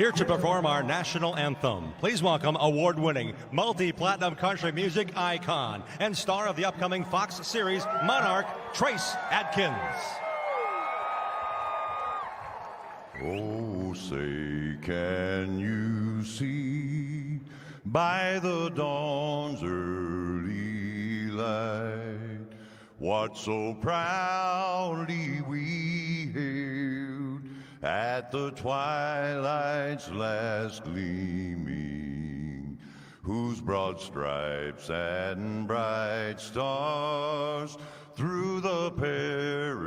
Here to perform our national anthem, please welcome award-winning, multi-platinum country music icon and star of the upcoming Fox series Monarch, Trace Adkins. Oh, say, can you see by the dawn's early light what so proudly we hailed at the twilight's last gleaming, whose broad stripes and bright stars through the perilous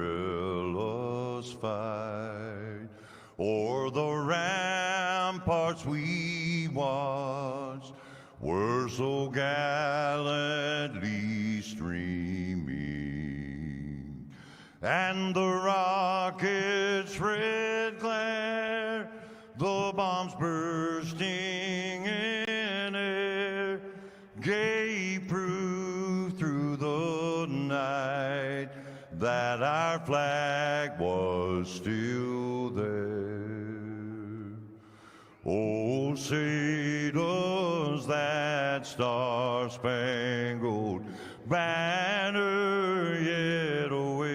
fight o'er the ramparts we watched were so gallantly streaming, and the rocket's red glare, the bombs bursting in air, gave proof through the night that our flag was still there. Oh, say does that star-spangled banner yet wave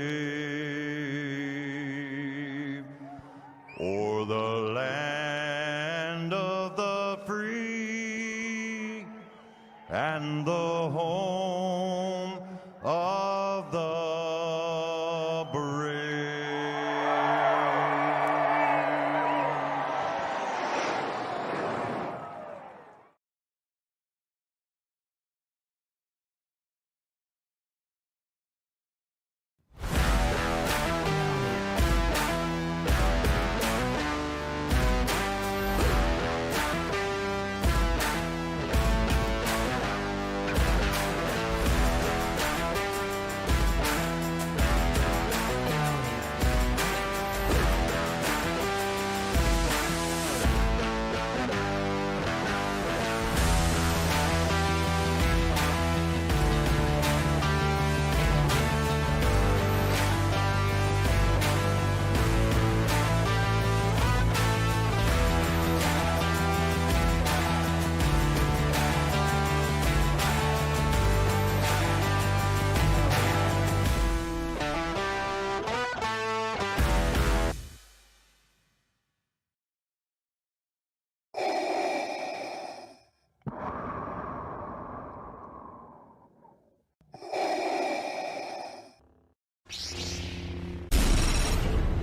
o'er the land of the free and the home of the brave.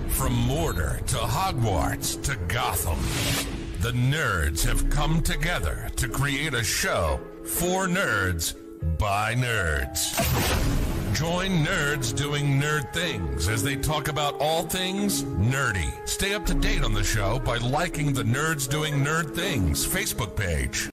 From Mordor to Hogwarts to Gotham, the nerds have come together to create a show for nerds by nerds. Join nerds doing nerd things as they talk about all things nerdy. Stay up to date on the show by liking the Nerds Doing Nerd Things Facebook page.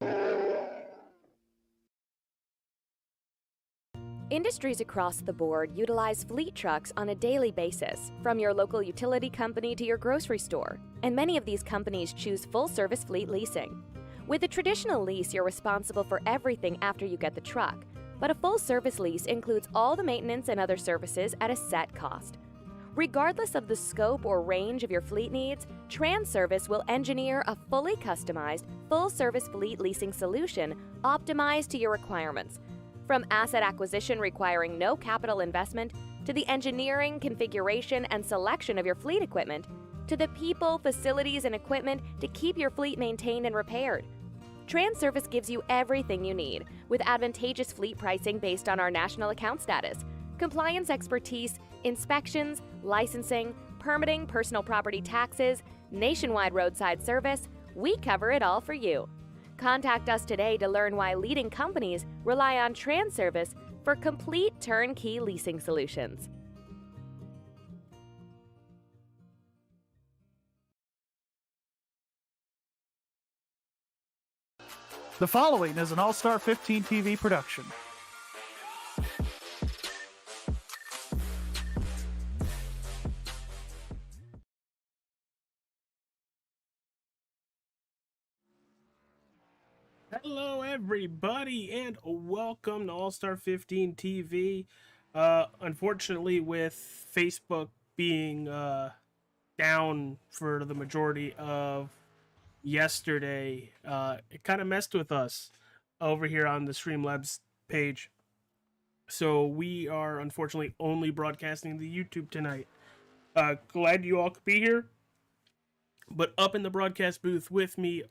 Industries across the board utilize fleet trucks on a daily basis, from your local utility company to your grocery store, and many of these companies choose full-service fleet leasing. With a traditional lease, you're responsible for everything after you get the truck, but a full-service lease includes all the maintenance and other services at a set cost. Regardless of the scope or range of your fleet needs, TranService will engineer a fully customized, full-service fleet leasing solution optimized to your requirements. From asset acquisition requiring no capital investment, to the engineering, configuration, and selection of your fleet equipment, to the people, facilities, and equipment to keep your fleet maintained and repaired. TranService gives you everything you need, with advantageous fleet pricing based on our national account status, compliance expertise, inspections, licensing, permitting, personal property taxes, nationwide roadside service. We cover it all for you. Contact us today to learn why leading companies rely on TranService for complete turnkey leasing solutions. The following is an All-Star 15 TV production. Hello everybody and welcome to All-Star 15 TV. Unfortunately, with Facebook being down for the majority of yesterday. It kind of messed with us over here on the Streamlabs page. So we are unfortunately only broadcasting the YouTube tonight. Glad you all could be here. But up in the broadcast booth with me,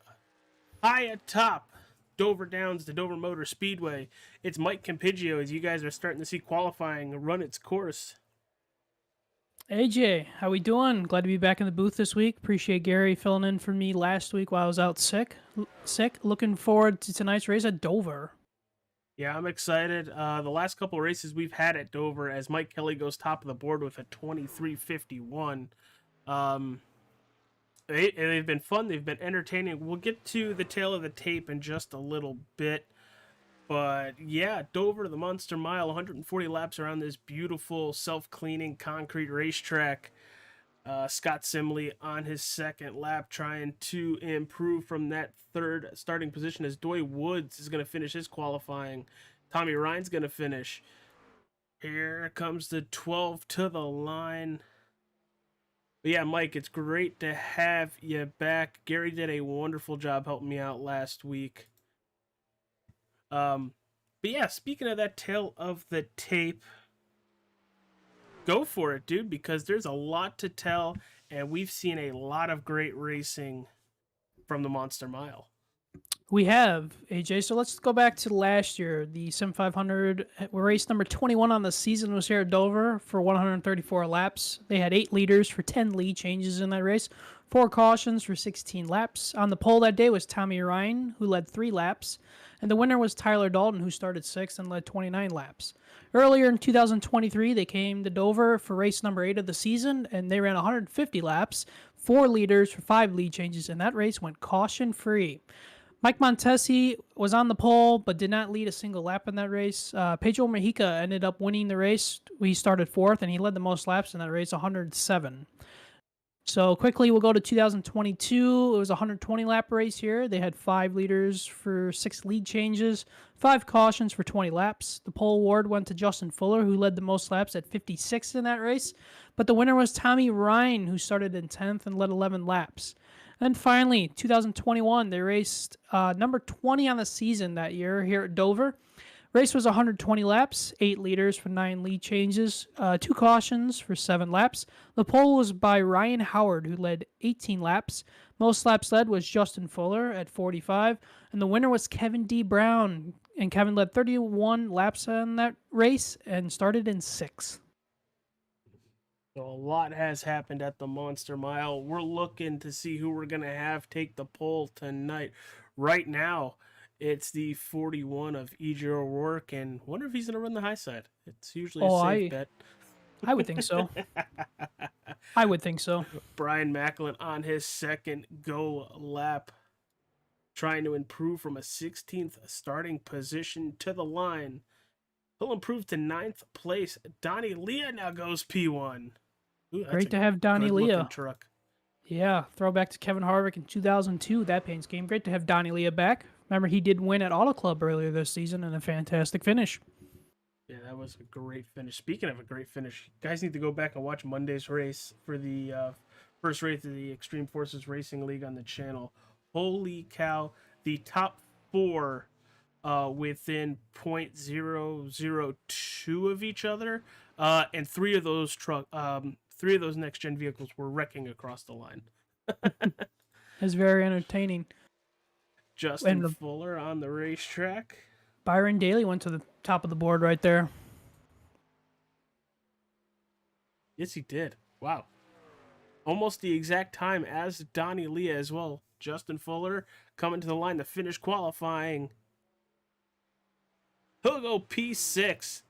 high atop Dover Downs, the Dover Motor Speedway, it's Mike Campigio as you guys are starting to see qualifying run its course. AJ, how we doing? Glad to be back in the booth this week. Appreciate Gary filling in for me last week while I was out sick. Looking forward to tonight's race at Dover. Yeah, I'm excited. The last couple of races we've had at Dover, as Mike Kelly goes top of the board with a 23:51. They've been fun. They've been entertaining. We'll get to the tail of the tape in just a little bit. But yeah, Dover, the Monster Mile, 140 laps around this beautiful self-cleaning concrete racetrack. Scott Simley on his second lap trying to improve from that third starting position as Doy Woods is going to finish his qualifying. Tommy Ryan's going to finish. Here comes the 12 to the line. But yeah, Mike, it's great to have you back. Gary did a wonderful job helping me out last week. But yeah, speaking of that tail of the tape, go for it, dude, because there's a lot to tell, and we've seen a lot of great racing from the Monster Mile. We have, AJ. So let's go back to last year. The Sim500 race number 21 on the season was here at Dover for 134 laps. They had 8 leaders for 10 lead changes in that race, 4 cautions for 16 laps. On the pole that day was Tommy Ryan, who led 3 laps, and the winner was Tyler Dalton, who started 6th and led 29 laps. Earlier in 2023, they came to Dover for race number 8 of the season, and they ran 150 laps, 4 leaders for 5 lead changes, and that race went caution-free. Mike Montesi was on the pole, but did not lead a single lap in that race. Pedro Mejica ended up winning the race. He started 4th, and he led the most laps in that race, 107. So quickly, we'll go to 2022. It was a 120-lap race here. They had 5 leaders for 6 lead changes, 5 cautions for 20 laps. The pole award went to Justin Fuller, who led the most laps at 56 in that race. But the winner was Tommy Ryan, who started in 10th and led 11 laps. And finally, 2021, they raced number 20 on the season that year here at Dover. Race was 120 laps, 8 leaders for 9 lead changes, 2 cautions for 7 laps. The pole was by Ryan Howard, who led 18 laps. Most laps led was Justin Fuller at 45, and the winner was Kevin D. Brown. And Kevin led 31 laps on that race and started in 6th. So a lot has happened at the Monster Mile. We're looking to see who we're going to have take the pole tonight. Right now, it's the 41 of E.J. O'Rourke, and wonder if he's going to run the high side. It's usually a safe bet. I would think so. I would think so. Brian Macklin on his second go lap, trying to improve from a 16th starting position to the line. He'll improve to 9th place. Donnie Leah now goes P1. Ooh, great to have Donnie Leah. Truck. Yeah, throwback to Kevin Harvick in 2002, that Paints game. Great to have Donnie Leah back. Remember, he did win at Auto Club earlier this season and a fantastic finish. Yeah, that was a great finish. Speaking of a great finish, you guys need to go back and watch Monday's race for the first race of the Extreme Forces Racing League on the channel. Holy cow, the top 4 within 0.002 of each other, and 3 of those next gen vehicles were wrecking across the line. It's very entertaining. Justin Fuller on the racetrack. Byron Daly went to the top of the board right there. Yes, he did. Wow. Almost the exact time as Donnie Leah as well. Justin Fuller coming to the line to finish qualifying. He'll go P6.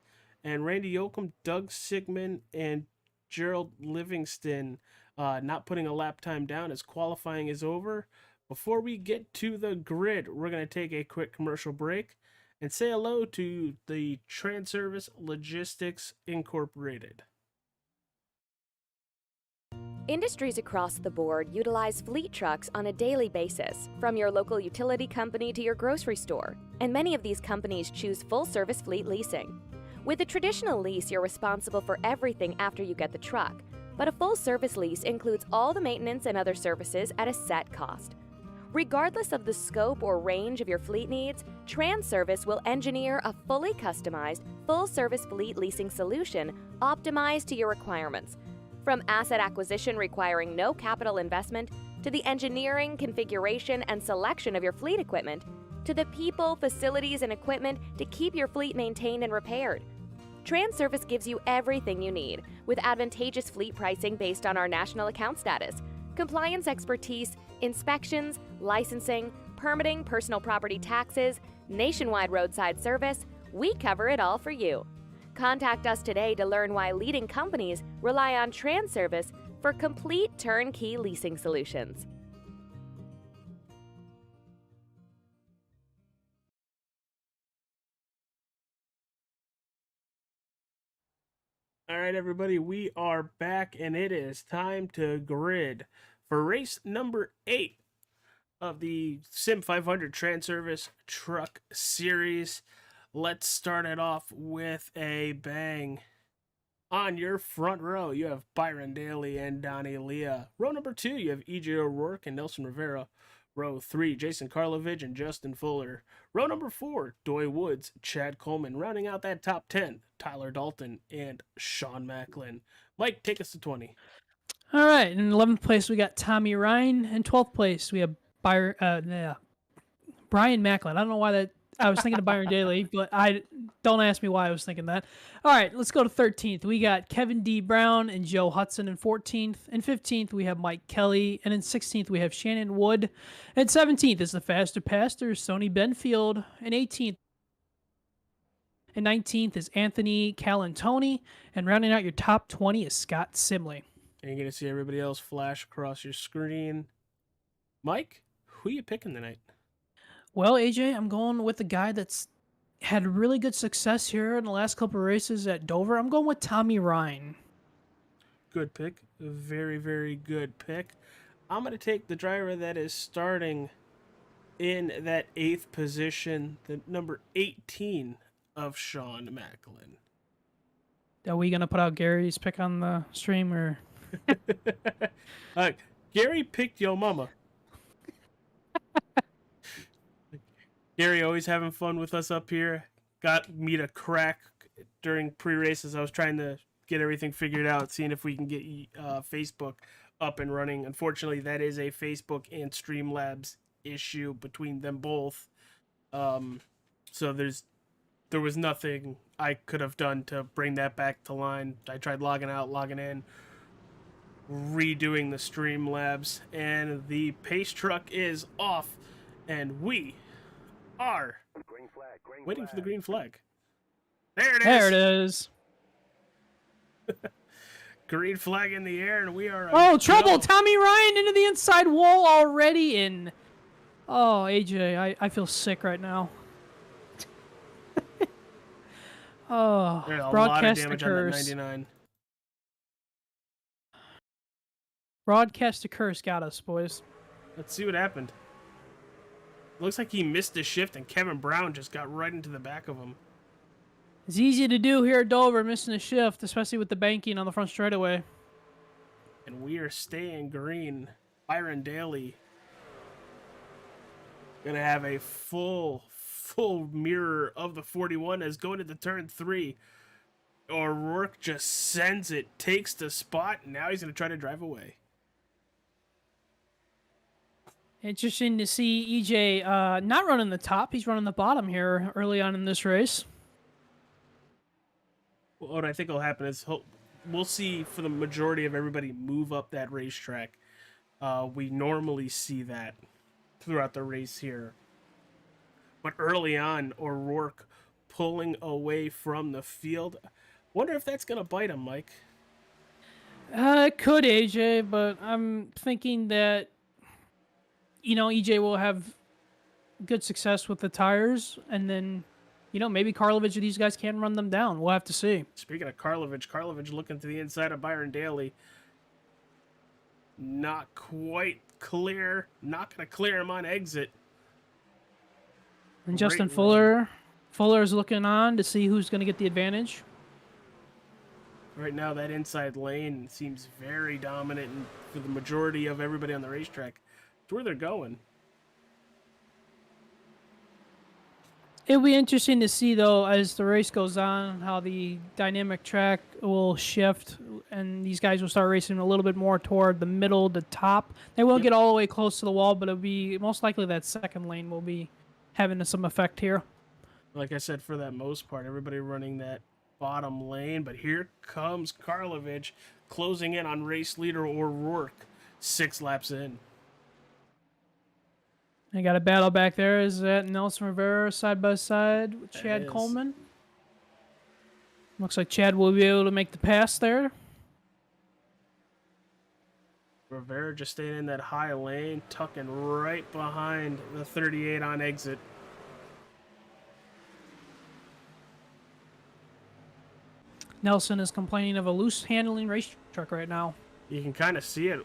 And Randy Yoakum, Doug Sigmund, and Gerald Livingston not putting a lap time down as qualifying is over. Before we get to the grid, we're going to take a quick commercial break and say hello to the TranService Logistics Incorporated. Industries across the board utilize fleet trucks on a daily basis, from your local utility company to your grocery store, and many of these companies choose full-service fleet leasing. With a traditional lease, you're responsible for everything after you get the truck, but a full-service lease includes all the maintenance and other services at a set cost. Regardless of the scope or range of your fleet needs, TranService will engineer a fully customized, full-service fleet leasing solution optimized to your requirements. From asset acquisition requiring no capital investment, to the engineering, configuration, and selection of your fleet equipment, to the people, facilities, and equipment to keep your fleet maintained and repaired. TranService gives you everything you need with advantageous fleet pricing based on our national account status, compliance expertise, inspections, licensing, permitting, personal property taxes, nationwide roadside service. We cover it all for you. Contact us today to learn why leading companies rely on TranService for complete turnkey leasing solutions. All right, everybody, we are back, and it is time to grid for race number 8 of the Sim500 TranService Truck Series. Let's start it off with a bang. On your front row, you have Byron Daly and Donnie Leah. Row number 2, you have E.J. O'Rourke and Nelson Rivera. Row 3, Jason Karlovich and Justin Fuller. Row number 4, Doy Woods, Chad Coleman. Rounding out that top 10, Tyler Dalton and Sean Macklin. Mike, take us to 20. All right, in 11th place, we got Tommy Ryan. In 12th place, we have Brian Macklin. I don't know why that. I was thinking of Byron Daly, but don't ask me why I was thinking that. All right, let's go to 13th. We got Kevin D. Brown and Joe Hudson in 14th. In 15th, we have Mike Kelly. And in 16th, we have Shannon Wood. And 17th is the Faster Pastor, Sony Benfield. And 18th and 19th is Anthony Calantoni. And rounding out your top 20 is Scott Simley. And you're going to see everybody else flash across your screen. Mike, who are you picking tonight? Well, AJ, I'm going with the guy that's had really good success here in the last couple of races at Dover. I'm going with Tommy Ryan. Good pick. Very, very good pick. I'm going to take the driver that is starting in that 8th position, the number 18 of Sean Macklin. Are we going to put out Gary's pick on the stream, or? Gary picked Yo Mama. Gary always having fun with us up here. Got me to crack during pre-races. I was trying to get everything figured out, seeing if we can get Facebook up and running. Unfortunately, that is a Facebook and Streamlabs issue between them both. So there was nothing I could have done to bring that back to line. I tried logging out, logging in, redoing the Streamlabs, and the pace truck is off, and we are waiting for the green flag. There it is. There it is. Green flag in the air, and we are. Oh, trouble! Tommy Ryan into the inside wall already. And oh, AJ, I feel sick right now. Oh, There's a broadcast lot of damage curse. on that 99. Broadcast curse got us, boys. Let's see what happened. Looks like he missed the shift, and Kevin Brown just got right into the back of him. It's easy to do here at Dover, missing a shift, especially with the banking on the front straightaway. And we are staying green. Byron Daly gonna have a full mirror of the 41 as going into turn 3. O'Rourke just sends it, takes the spot, and now he's gonna try to drive away. Interesting to see EJ not running the top. He's running the bottom here early on in this race. Well, what I think will happen is we'll see for the majority of everybody move up that racetrack. We normally see that throughout the race here. But early on, O'Rourke pulling away from the field. Wonder if that's going to bite him, Mike. It could, AJ, but I'm thinking that, EJ will have good success with the tires, and then, maybe Karlovich or these guys can run them down. We'll have to see. Speaking of Karlovich looking to the inside of Byron Daly. Not quite clear. Not going to clear him on exit. And Justin Fuller's looking on to see who's going to get the advantage. Right now, that inside lane seems very dominant for the majority of everybody on the racetrack. It's where they're going. It'll be interesting to see, though, as the race goes on, how the dynamic track will shift, and these guys will start racing a little bit more toward the middle, the top. They won't get all the way close to the wall, but it'll be most likely that second lane will be having some effect here. Like I said, for that most part, everybody running that bottom lane. But here comes Karlovich closing in on race leader O'Rourke 6 laps in. They got a battle back there. Is that Nelson Rivera side by side with Chad Coleman? Looks like Chad will be able to make the pass there. Rivera just staying in that high lane, tucking right behind the 38 on exit. Nelson is complaining of a loose handling race truck right now. You can kind of see it.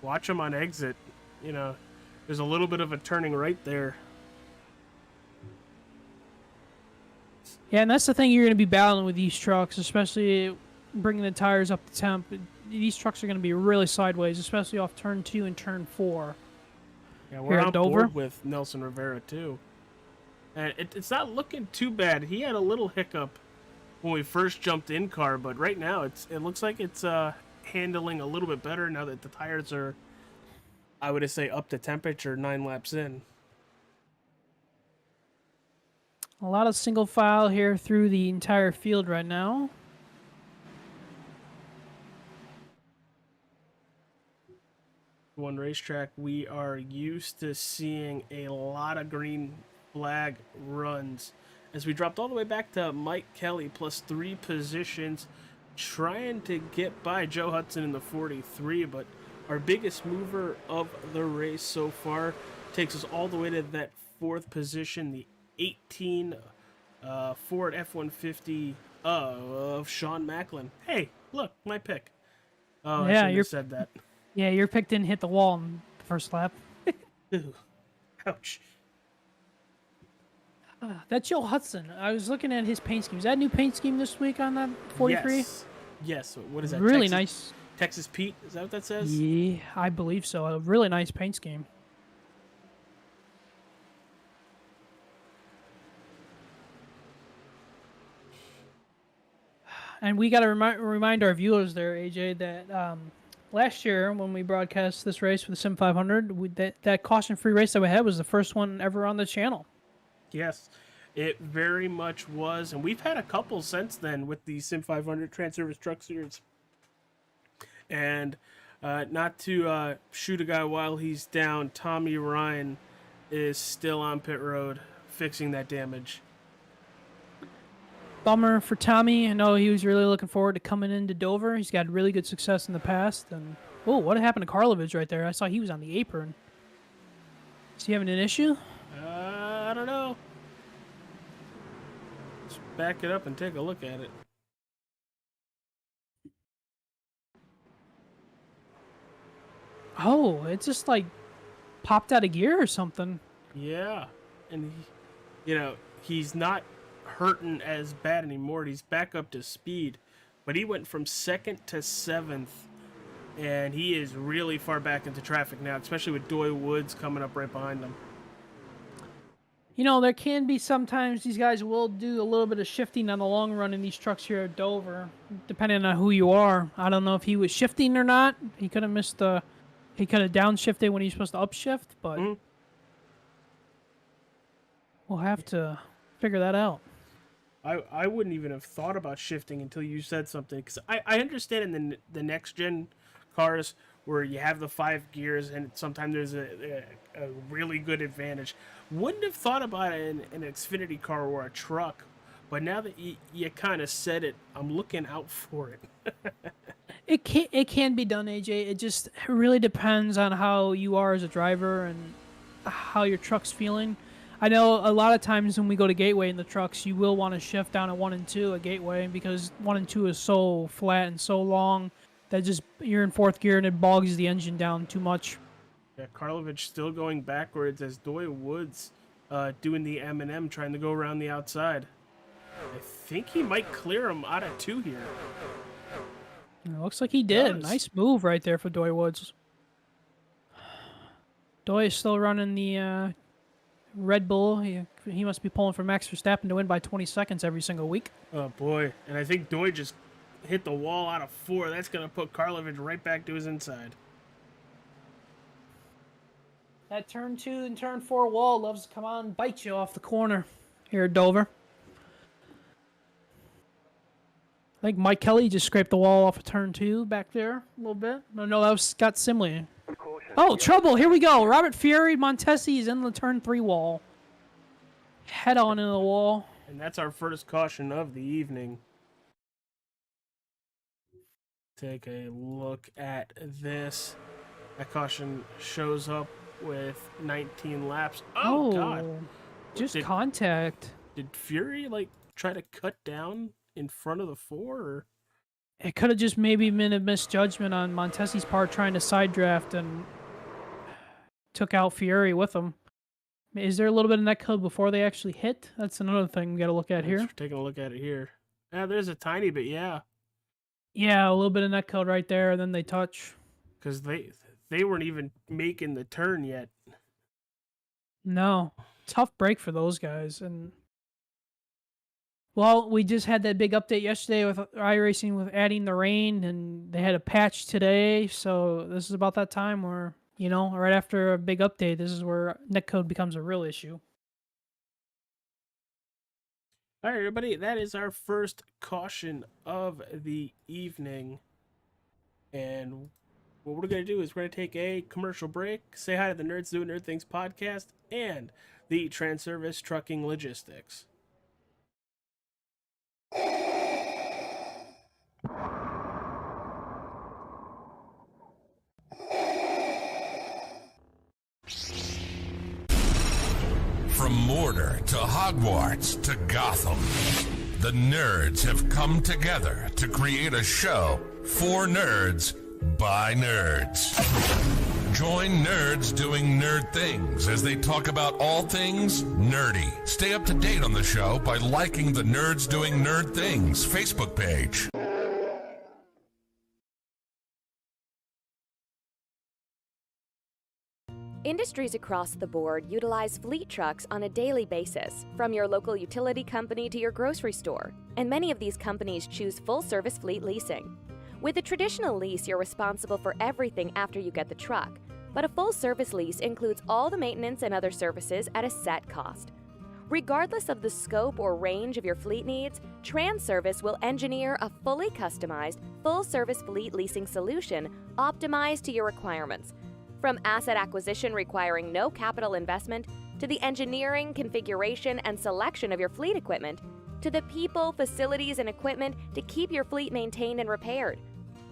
Watch him on exit. You know, there's a little bit of a turning right there. Yeah, and that's the thing you're going to be battling with these trucks, especially bringing the tires up to temp. These trucks are going to be really sideways, especially off turn 2 and turn 4. Yeah, we're on board with Nelson Rivera too. And it's not looking too bad. He had a little hiccup when we first jumped in car, but right now it looks like it's handling a little bit better now that the tires are, I would say, up to temperature 9 laps in. A lot of single file here through the entire field right now. One racetrack, we are used to seeing a lot of green flag runs. As we dropped all the way back to Mike Kelly, plus 3 positions, trying to get by Joe Hudson in the 43, but our biggest mover of the race so far takes us all the way to that 4th position, the 18 Ford F-150 of Sean Macklin. Hey, look, my pick. Oh, yeah, you said that. Yeah, your pick didn't hit the wall in the first lap. Ooh, ouch. That's Joe Hudson. I was looking at his paint scheme. Is that a new paint scheme this week on that 43? Yes. What is that? Really nice. Texas Pete? Is that what that says? Yeah, I believe so. A really nice paint scheme. And we got to remind our viewers there, AJ, that last year when we broadcast this race for the Sim500, that caution-free race that we had was the first one ever on the channel. Yes, it very much was. And we've had a couple since then with the Sim500 TranService Truck Series. And not to shoot a guy while he's down, Tommy Ryan is still on pit road fixing that damage. Bummer for Tommy. I know he was really looking forward to coming into Dover. He's had really good success in the past. And oh, what happened to Karlovich right there? I saw he was on the apron. Is he having an issue? I don't know. Let's back it up and take a look at it. Oh, it just like popped out of gear or something. Yeah, and he's not hurting as bad anymore. He's back up to speed, but he went from 2nd to 7th, and he is really far back into traffic now, especially with Doy Woods coming up right behind him. You know, there can be sometimes these guys will do a little bit of shifting on the long run in these trucks here at Dover, depending on who you are. I don't know if he was shifting or not. He could have missed the... He could have downshifted when he's supposed to upshift, but we'll have to figure that out. I wouldn't even have thought about shifting until you said something, because I understand in the next gen cars where you have the 5 gears and sometimes there's a really good advantage. Wouldn't have thought about it in an Xfinity car or a truck, but now that you kind of said it, I'm looking out for it. It can be done, AJ. It just really depends on how you are as a driver and how your truck's feeling. I know a lot of times when we go to Gateway in the trucks, you will want to shift down at 1 and 2 at Gateway because 1 and 2 is so flat and so long that just you're in 4th gear and it bogs the engine down too much. Yeah, Karlovich still going backwards as Doy Woods doing the M&M, trying to go around the outside. I think he might clear him out of 2 here. It looks like he did. Nice move right there for Doy Woods. Doy is still running the Red Bull, he must be pulling for Max Verstappen to win by 20 seconds every single week. Oh boy, and I think Doy just hit the wall out of 4. That's gonna put Karlovic right back to his inside. That turn 2 and turn 4 wall loves to come on and bite you off the corner here at Dover. I think Mike Kelly just scraped the wall off of turn 2 back there a little bit. No, that was Scott Simley. Oh, trouble. Here we go. Robert Fieri, Montesi is in the turn 3 wall. Head on into the wall. And that's our first caution of the evening. Take a look at this. That caution shows up with 19 laps. Oh God. Just contact. Did Fury, like, try to cut down in front of the 4? Or? It could have just maybe been a misjudgment on Montesi's part trying to side draft and took out Fieri with him. Is there a little bit of netcode before they actually hit? That's another thing we got to look at here. Taking a look at it here. Yeah, there's a tiny bit, yeah. Yeah, a little bit of netcode right there, and then they touch. Because they weren't even making the turn yet. No. Tough break for those guys. And well, we just had that big update yesterday with iRacing with adding the rain, and they had a patch today. So this is about that time where, you know, right after a big update, this is where netcode becomes a real issue. All right, everybody, that is our first caution of the evening. And what we're going to do is we're going to take a commercial break, say hi to the Nerds Doing Nerd Things podcast, and the TranService Trucking Logistics. From Mordor to Hogwarts to Gotham, the nerds have come together to create a show for nerds by nerds. Join Nerds Doing Nerd Things as they talk about all things nerdy. Stay up to date on the show by liking the Nerds Doing Nerd Things Facebook page. Industries across the board utilize fleet trucks on a daily basis, from your local utility company to your grocery store, and many of these companies choose full-service fleet leasing. With a traditional lease, you're responsible for everything after you get the truck, but a full-service lease includes all the maintenance and other services at a set cost. Regardless of the scope or range of your fleet needs, TranService will engineer a fully customized, full-service fleet leasing solution optimized to your requirements. From asset acquisition requiring no capital investment, to the engineering, configuration, and selection of your fleet equipment, to the people, facilities, and equipment to keep your fleet maintained and repaired.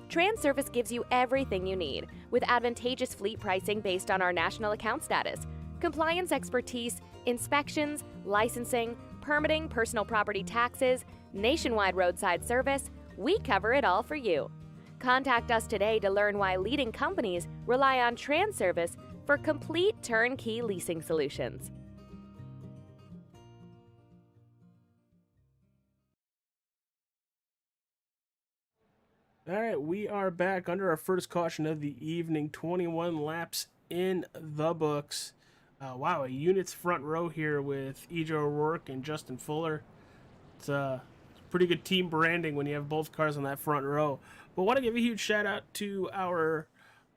TranService gives you everything you need, with advantageous fleet pricing based on our national account status, compliance expertise, inspections, licensing, permitting, personal property taxes, nationwide roadside service. We cover it all for you. Contact us today to learn why leading companies rely on TranService for complete turnkey leasing solutions. All right, we are back under our first caution of the evening. 21 laps in the books. Wow, a unit's front row here with E.J. O'Rourke and Justin Fuller. It's pretty good team branding when you have both cars on that front row. But I want to give a huge shout out to our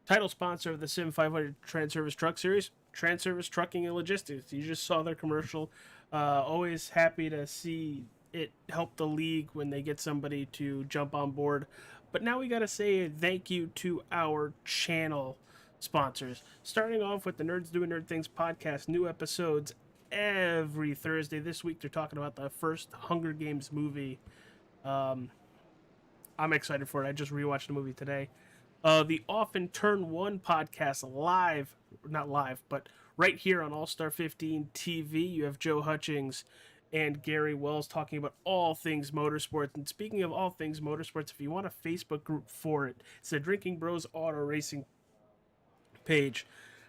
title sponsor of the Sim500 TranService Truck Series, TranService Trucking and Logistics. You just saw their commercial. Always happy to see it help the league when they get somebody to jump on board. But now we got to say thank you to our channel sponsors. Starting off with the Nerds Doing Nerd Things podcast, new episodes every Thursday. This week they're talking about the first Hunger Games movie. I'm excited for it. I just rewatched the movie today. The Often Turn 1 podcast live, not live, but right here on All Star 15 TV. You have Joe Hutchings and Gary Wells talking about all things motorsports. And speaking of all things motorsports, if you want a Facebook group for it, it's the Drinking Bros Auto Racing page.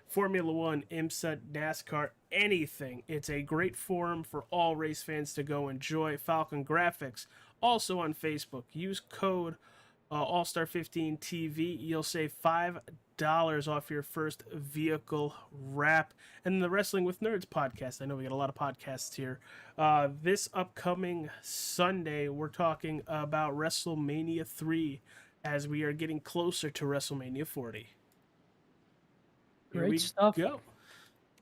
Formula One, IMSA, NASCAR, anything. It's a great forum for all race fans to go enjoy. Falcon Grafix, also on Facebook. Use code AllStar15TV. You'll save $5 off your first vehicle wrap. And the Wrestling with Nerds podcast. I know we got a lot of podcasts here. This upcoming Sunday, we're talking about WrestleMania 3 as we are getting closer to WrestleMania 40. Great stuff. Go.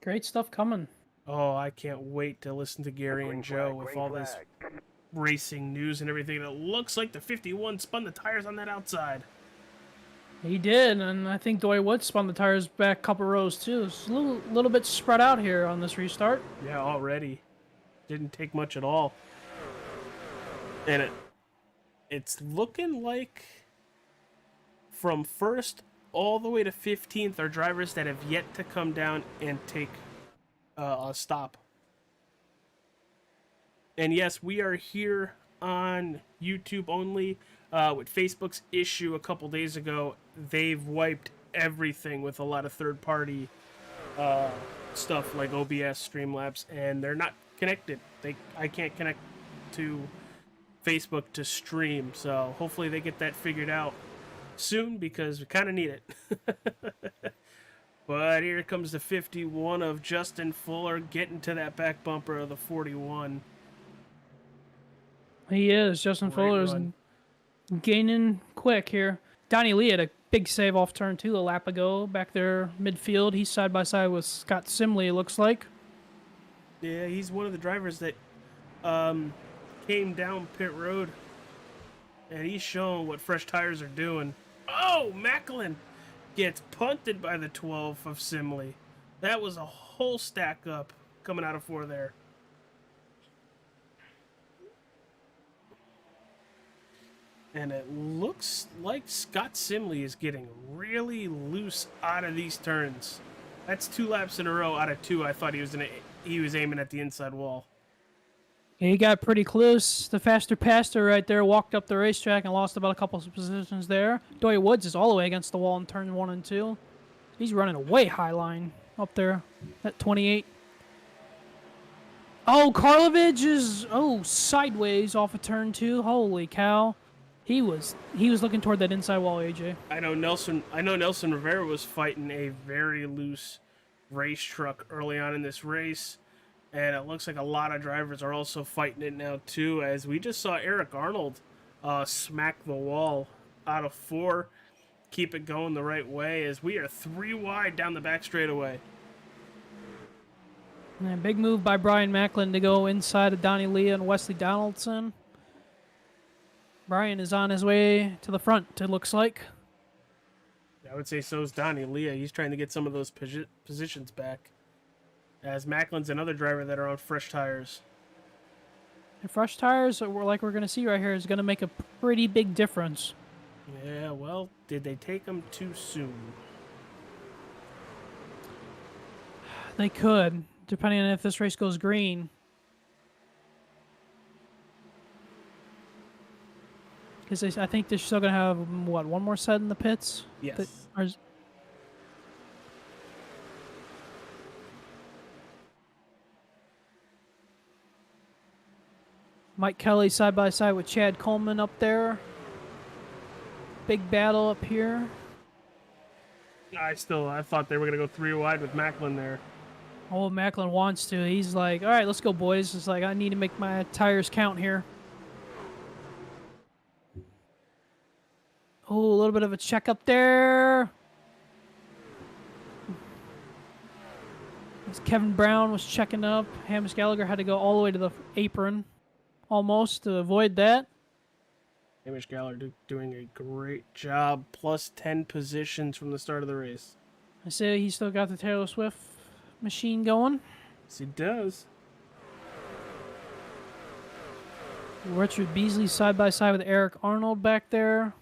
Great stuff coming. Oh, I can't wait to listen to Gary and Joe with all this racing news and everything. It looks like the 51 spun the tires on that outside. He did, and I think Dwight Wood spun the tires back a couple rows too. It's a little bit spread out here on this restart. Yeah, already. Didn't take much at all. And it's looking like from first all the way to 15th are drivers that have yet to come down and take a stop. And yes, we are here on YouTube only. With Facebook's issue a couple days ago, they've wiped everything with a lot of third-party stuff like OBS, Streamlabs, and they're not connected. I can't connect to Facebook to stream, so hopefully they get that figured out soon because we kind of need it. But here comes the 51 of Justin Fuller getting to that back bumper of the 41. He is. Justin Fuller's gaining quick here. Donnie Lee had a big save off turn 2 a lap ago back there midfield. He's side by side with Scott Simley, it looks like. Yeah, he's one of the drivers that came down pit road, and he's showing what fresh tires are doing. Oh, Macklin gets punted by the 12 of Simley. That was a whole stack up coming out of 4 there. And it looks like Scott Simley is getting really loose out of these turns. That's 2 laps in a row out of 2. I thought he was aiming at the inside wall. He got pretty close. The faster pastor right there walked up the racetrack and lost about a couple of positions there. Doy Woods is all the way against the wall in turn 1 and 2. He's running a way high line up there at 28. Oh, Karlovich is sideways off of turn 2. Holy cow. He was looking toward that inside wall, AJ. I know Nelson Rivera was fighting a very loose race truck early on in this race. And it looks like a lot of drivers are also fighting it now, too, as we just saw Eric Arnold smack the wall out of 4. Keep it going the right way as we are 3 wide down the back straightaway. And a big move by Brian Macklin to go inside of Donnie Lee and Wesley Donaldson. Brian is on his way to the front, it looks like. I would say so is Donnie Lee. He's trying to get some of those positions back. As Macklin's another driver that are on fresh tires. And fresh tires, like we're going to see right here, is going to make a pretty big difference. Yeah, well, did they take them too soon? They could, depending on if this race goes green. Because I think they're still going to have, what, one more set in the pits? Yes. Mike Kelly side by side with Chad Coleman up there. Big battle up here. I thought they were going to go 3 wide with Macklin there. Oh, Macklin wants to. He's like, all right, let's go, boys. It's like, I need to make my tires count here. Oh, a little bit of a check up there. As Kevin Brown was checking up. Hamish Gallagher had to go all the way to the apron almost to avoid that. Hamish Gallagher doing a great job. Plus 10 positions from the start of the race. I say he still got the Taylor Swift machine going. Yes, he does. Richard Beasley side by side with Eric Arnold back there.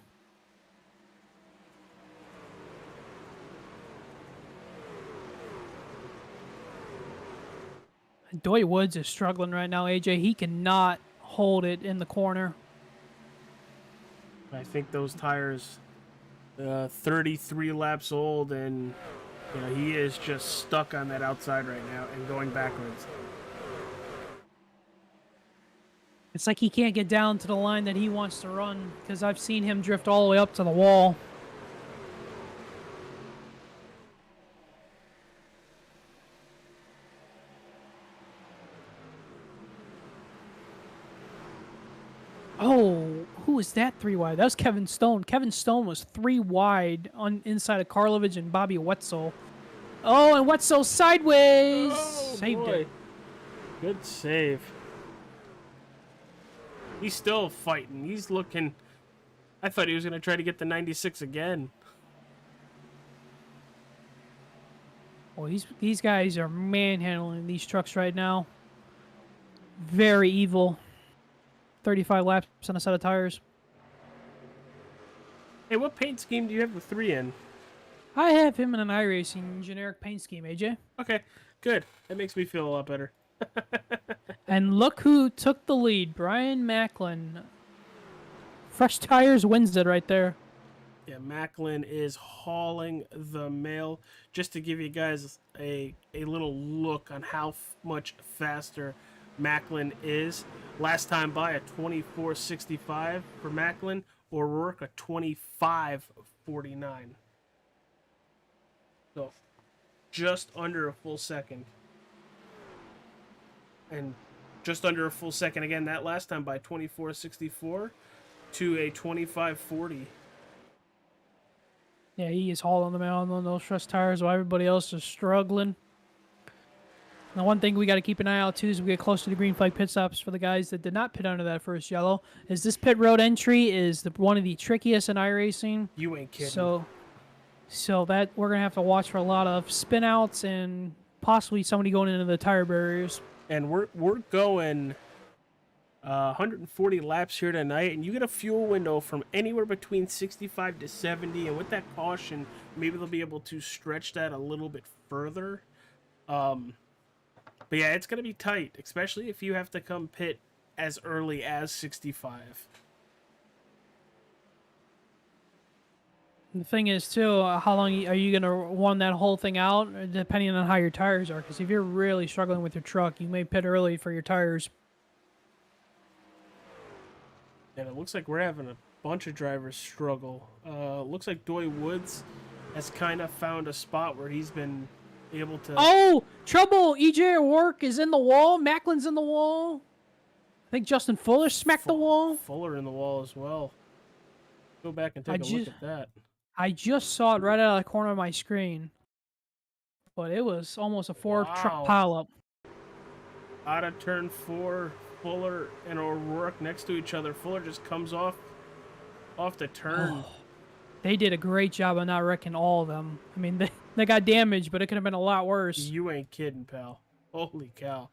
Doy Woods is struggling right now, AJ. He cannot hold it in the corner. I think those tires, 33 laps old, and he is just stuck on that outside right now and going backwards. It's like he can't get down to the line that he wants to run because I've seen him drift all the way up to the wall. Oh, who was that 3 wide? That was Kevin Stone. Kevin Stone was 3 wide on inside of Karlovich and Bobby Wetzel. Oh, and Wetzel sideways. Oh, Saved boy. it. Good save. He's still fighting. He's looking... I thought he was going to try to get the 96 again. Oh, these guys are manhandling these trucks right now. Very evil. 35 laps on a set of tires. Hey, what paint scheme do you have the 3 in? I have him in an iRacing generic paint scheme, AJ. Okay, good. That makes me feel a lot better. And look who took the lead. Brian Macklin. Fresh tires wins it right there. Yeah, Macklin is hauling the mail. Just to give you guys a little look on how much faster Macklin is. Last time by a 24.65 for Macklin, or Rourke a 25.49. So just under a full second. And just under a full second again that last time by 24.64 to a 25.40. Yeah, he is hauling them out on those fresh tires while everybody else is struggling. Now, one thing we got to keep an eye out, too, as we get close to the green flag pit stops for the guys that did not pit under that first yellow, is this pit road entry is one of the trickiest in iRacing. You ain't kidding. So that we're going to have to watch for a lot of spin outs and possibly somebody going into the tire barriers. And we're going 140 laps here tonight, and you get a fuel window from anywhere between 65 to 70, and with that caution, maybe they'll be able to stretch that a little bit further. But yeah, it's going to be tight, especially if you have to come pit as early as 65. The thing is, too, how long are you going to run that whole thing out, depending on how your tires are? Because if you're really struggling with your truck, you may pit early for your tires. And it looks like we're having a bunch of drivers struggle. Looks like Doy Woods has kind of found a spot where he's been able to... Oh! Trouble! EJ O'Rourke is in the wall. Macklin's in the wall. I think Justin Fuller smacked the wall. Fuller in the wall as well. Go back and take a look at that. I just saw it right out of the corner of my screen. But it was almost a 4-truck pileup. Out of turn 4, Fuller and O'Rourke next to each other. Fuller just comes off the turn. Oh, they did a great job of not wrecking all of them. I mean, they got damaged, but it could have been a lot worse. You ain't kidding, pal. Holy cow.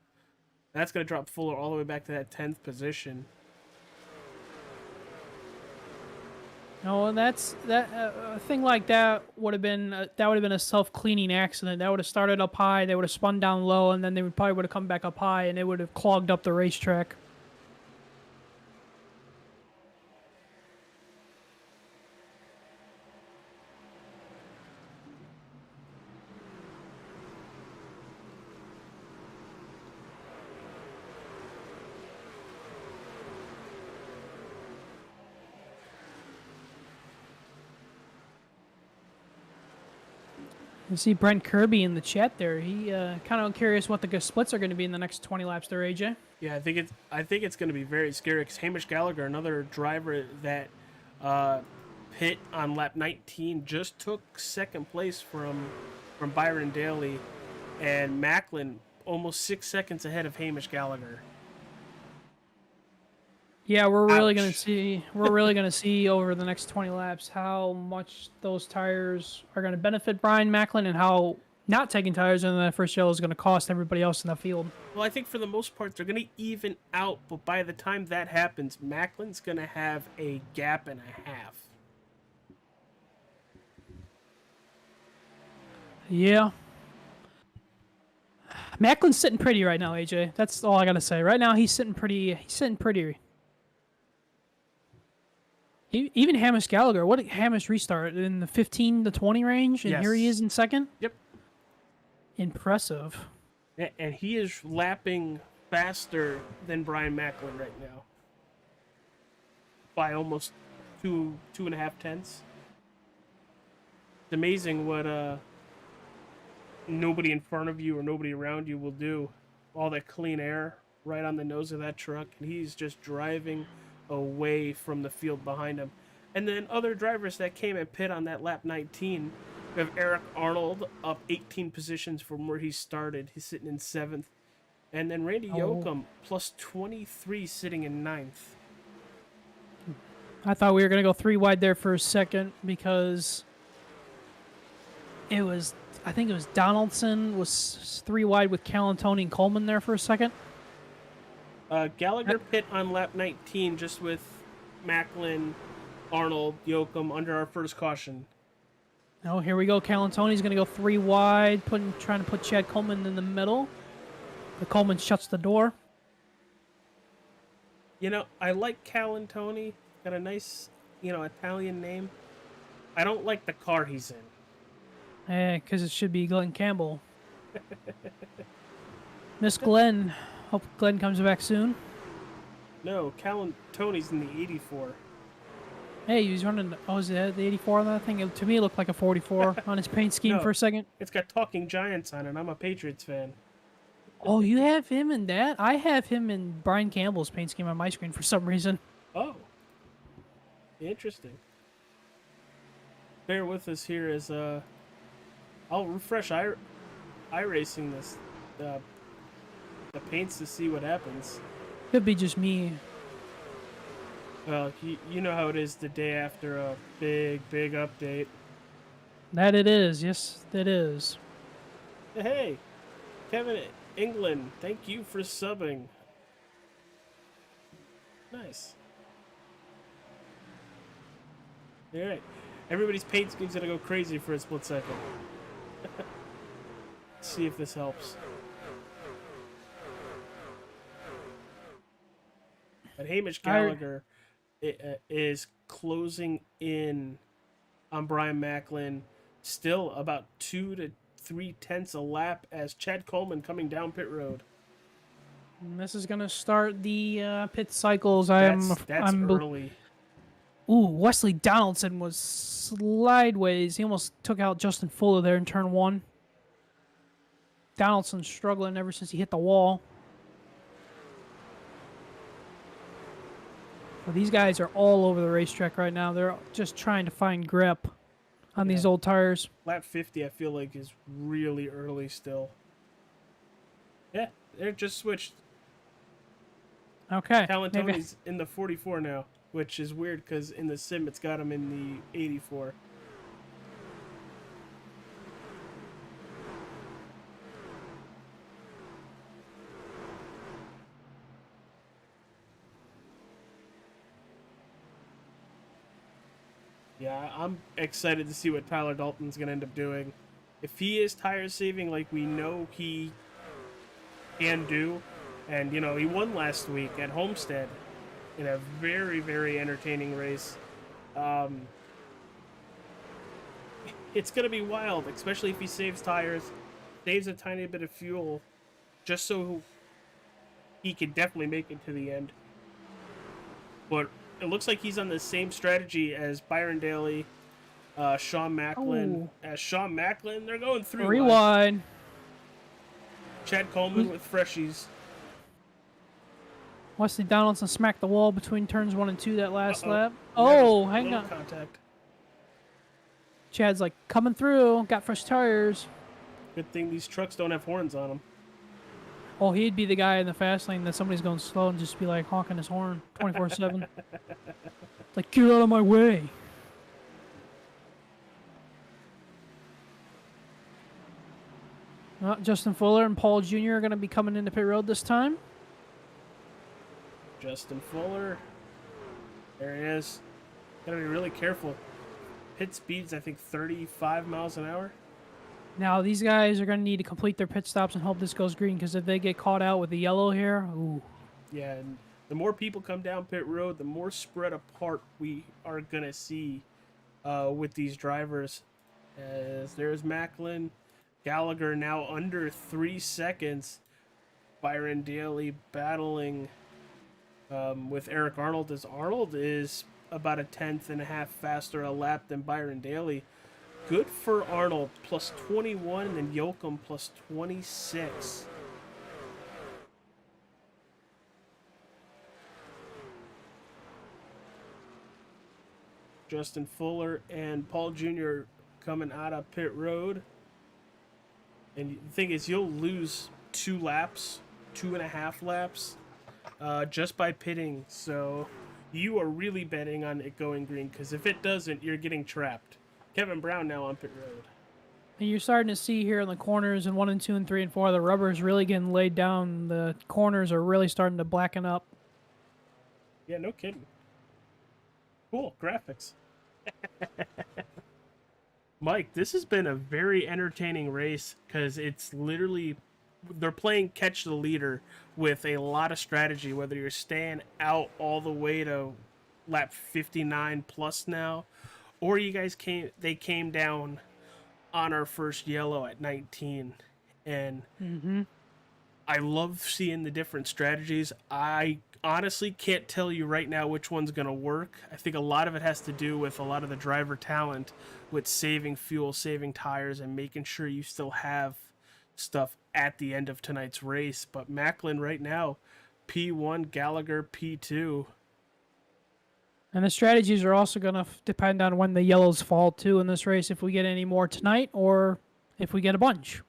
That's going to drop Fuller all the way back to that 10th position. No, and a thing like that would have been a self-cleaning accident. That would have started up high, they would have spun down low, and then they would have come back up high, and it would have clogged up the racetrack. You see Brent Kirby in the chat there. He kind of curious what the splits are going to be in the next 20 laps there, AJ. Yeah, I think it's going to be very scary because Hamish Gallagher, another driver that pit on lap 19, just took second place from Byron Daly, and Macklin almost 6 seconds ahead of Hamish Gallagher. Yeah, we're really going to see over the next 20 laps how much those tires are going to benefit Brian Macklin and how not taking tires in that first yellow is going to cost everybody else in the field. Well, I think for the most part they're going to even out, but by the time that happens, Macklin's going to have a gap and a half. Yeah. Macklin's sitting pretty right now, AJ. That's all I got to say. Right now he's sitting pretty. Even Hamish Gallagher, what did Hamish restart in the 15 to 20 range? And here he is in second? Yep. Impressive. And he is lapping faster than Brian Macklin right now. By almost 2.5 tenths. It's amazing what nobody in front of you or nobody around you will do. All that clean air right on the nose of that truck. And he's just driving away from the field behind him. And then other drivers that came and pit on that lap 19. We have Eric Arnold up 18 positions from where he started. He's sitting in 7th. And then Randy Yoakum plus 23 sitting in 9th. I thought we were going to go 3 wide there for a second because I think it was Donaldson was 3 wide with Calantoni and Coleman there for a second. Gallagher pit on lap 19 just with Macklin, Arnold, Yoakum under our first caution. Oh, here we go. Calantoni's going to go 3 wide, trying to put Chad Coleman in the middle. But Coleman shuts the door. You know, I like Calantoni. Got a nice, Italian name. I don't like the car he's in. Because it should be Glenn Campbell. Miss Glenn. Hope Glenn comes back soon. No, Calantoni's in the 84. Hey, he was running. Oh, is it the 84 on that thing? To me, it looked like a 44 on his paint scheme No, for a second. It's got Talking Giants on it. I'm a Patriots fan. Oh, you have him in that? I have him in Brian Campbell's paint scheme on my screen for some reason. Oh. Interesting. Bear with us here as I'll refresh iRacing this the paints to see what happens. Could be just me. Well, you know how it is the day after a big update. That it is. Yes, that is. Hey, Kevin England, thank you for subbing. Nice. All right. Everybody's paint scheme's gonna go crazy for a split second. Let's see if this helps. But Hamish Gallagher is closing in on Brian Macklin, still about 2 to 3 tenths a lap as Chad Coleman coming down pit road. And this is gonna start the pit cycles. That's early. Ooh, Wesley Donaldson was slideways. He almost took out Justin Fuller there in turn 1. Donaldson's struggling ever since he hit the wall. Well, these guys are all over the racetrack right now. They're just trying to find grip on these old tires. Lap 50, I feel like, is really early still. Yeah, they're just switched. Okay. Calantoni's in the 44 now, which is weird because in the sim it's got him in the 84. Yeah, I'm excited to see what Tyler Dalton's going to end up doing. If he is tire saving like we know he can do, and, he won last week at Homestead in a very, very entertaining race. It's going to be wild, especially if he saves tires, saves a tiny bit of fuel, just so he can definitely make it to the end. But it looks like he's on the same strategy as Byron Daly, Sean Macklin. Ooh. As Sean Macklin, they're going 3 wide. Chad Coleman with freshies. Wesley Donaldson smacked the wall between turns 1 and 2 that last lap. Hang on. Contact. Chad's like, coming through. Got fresh tires. Good thing these trucks don't have horns on them. Oh, he'd be the guy in the fast lane that somebody's going slow and just be like honking his horn 24/7. Like, get out of my way. Justin Fuller and Paul Jr. are going to be coming into pit road this time. Justin Fuller. There he is. Gotta be really careful. Pit speed's, I think, 35 miles an hour. Now, these guys are going to need to complete their pit stops and hope this goes green, because if they get caught out with the yellow here, ooh. Yeah, and the more people come down pit road, the more spread apart we are going to see with these drivers. As there's Macklin. Gallagher now under 3 seconds. Byron Daly battling with Eric Arnold, as Arnold is about 1.5 tenths faster a lap than Byron Daly. Good for Arnold, plus 21, and then Yoakum plus 26. Justin Fuller and Paul Jr. coming out of pit road. And the thing is, you'll lose 2.5 laps, just by pitting. So you are really betting on it going green, because if it doesn't, you're getting trapped. Kevin Brown now on pit road. And you're starting to see here in the corners in 1 and 2 and 3 and 4, the rubber is really getting laid down. The corners are really starting to blacken up. Yeah, no kidding. Cool graphics. Mike, this has been a very entertaining race because it's literally, they're playing catch the leader with a lot of strategy, whether you're staying out all the way to lap 59 plus now, or you guys came down on our first yellow at 19. And I love seeing the different strategies. I honestly can't tell you right now which one's going to work. I think a lot of it has to do with a lot of the driver talent with saving fuel, saving tires, and making sure you still have stuff at the end of tonight's race. But Macklin right now, P1, Gallagher P2. And the strategies are also going to depend on when the yellows fall, too, in this race, if we get any more tonight or if we get a bunch.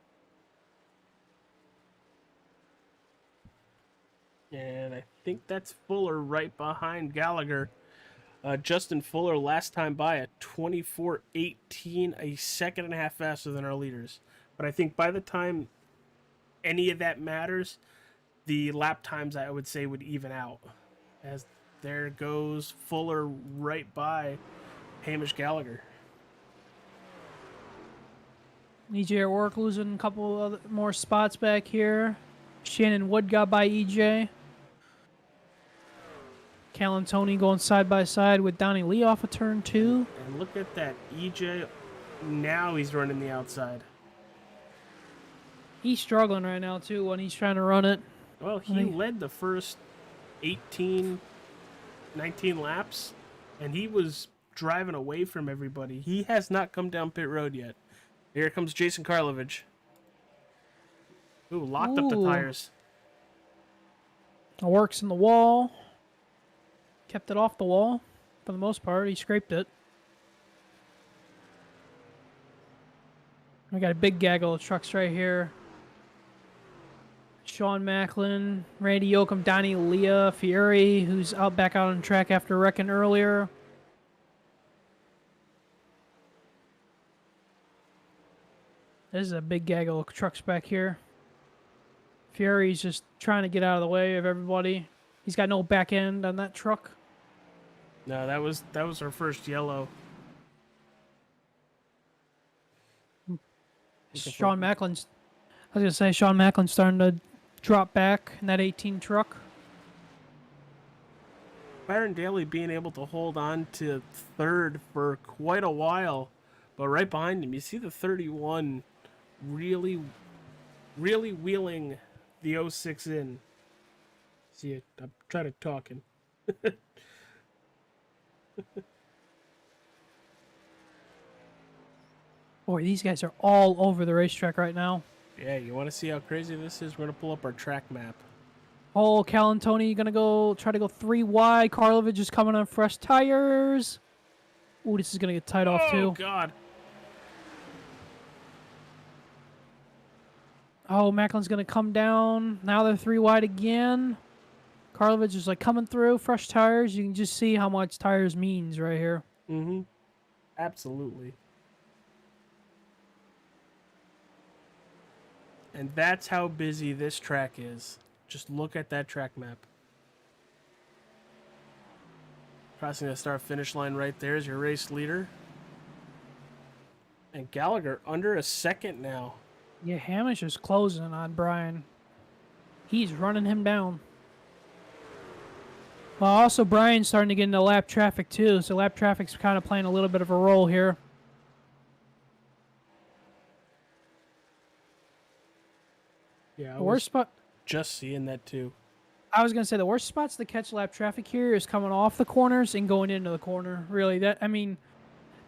And I think that's Fuller right behind Gallagher. Justin Fuller last time by at 24:18, a second and a half faster than our leaders. But I think by the time any of that matters, the lap times I would say would even out. As there goes Fuller right by Hamish Gallagher. EJ O'Rourke losing a couple other more spots back here. Shannon Wood got by EJ. Callan Tony going side by side with Donnie Lee off of turn 2. And look at that. EJ, now he's running the outside. He's struggling right now, too, when he's trying to run it. Well, he led the first 18, 19 laps, and he was driving away from everybody. He has not come down pit road yet. Here comes Jason Karlovich. Ooh, locked up the tires. Works in the wall. Kept it off the wall for the most part. He scraped it. We got a big gaggle of trucks right here. Sean Macklin, Randy Yoakum, Donnie Leah, Fieri, who's back out on track after wrecking earlier. This is a big gaggle of trucks back here. Fieri's just trying to get out of the way of everybody. He's got no back end on that truck. No, that was our first yellow. Sean Macklin's starting to drop back in that 18 truck. Byron Daly being able to hold on to third for quite a while, but right behind him, you see the 31 really wheeling the 06 in. See it? I'm trying to talk him. Boy, these guys are all over the racetrack right now. Yeah, you want to see how crazy this is? We're going to pull up our track map. Oh, Callan Tony going to try to go 3 wide. Karlovich is coming on fresh tires. Ooh, this is going to get tied off too. Oh, God. Oh, Macklin's going to come down. Now they're 3 wide again. Karlovich is like coming through, fresh tires. You can just see how much tires means right here. Mm-hmm. Absolutely. And that's how busy this track is. Just look at that track map. Crossing the start-finish line right there is your race leader. And Gallagher under a second now. Yeah, Hamish is closing on Brian. He's running him down. Well, also Brian's starting to get into lap traffic too, so lap traffic's kind of playing a little bit of a role here. Yeah, The worst spot. just seeing that too. I was gonna say the worst spots to catch lap traffic here is coming off the corners and going into the corner. Really, if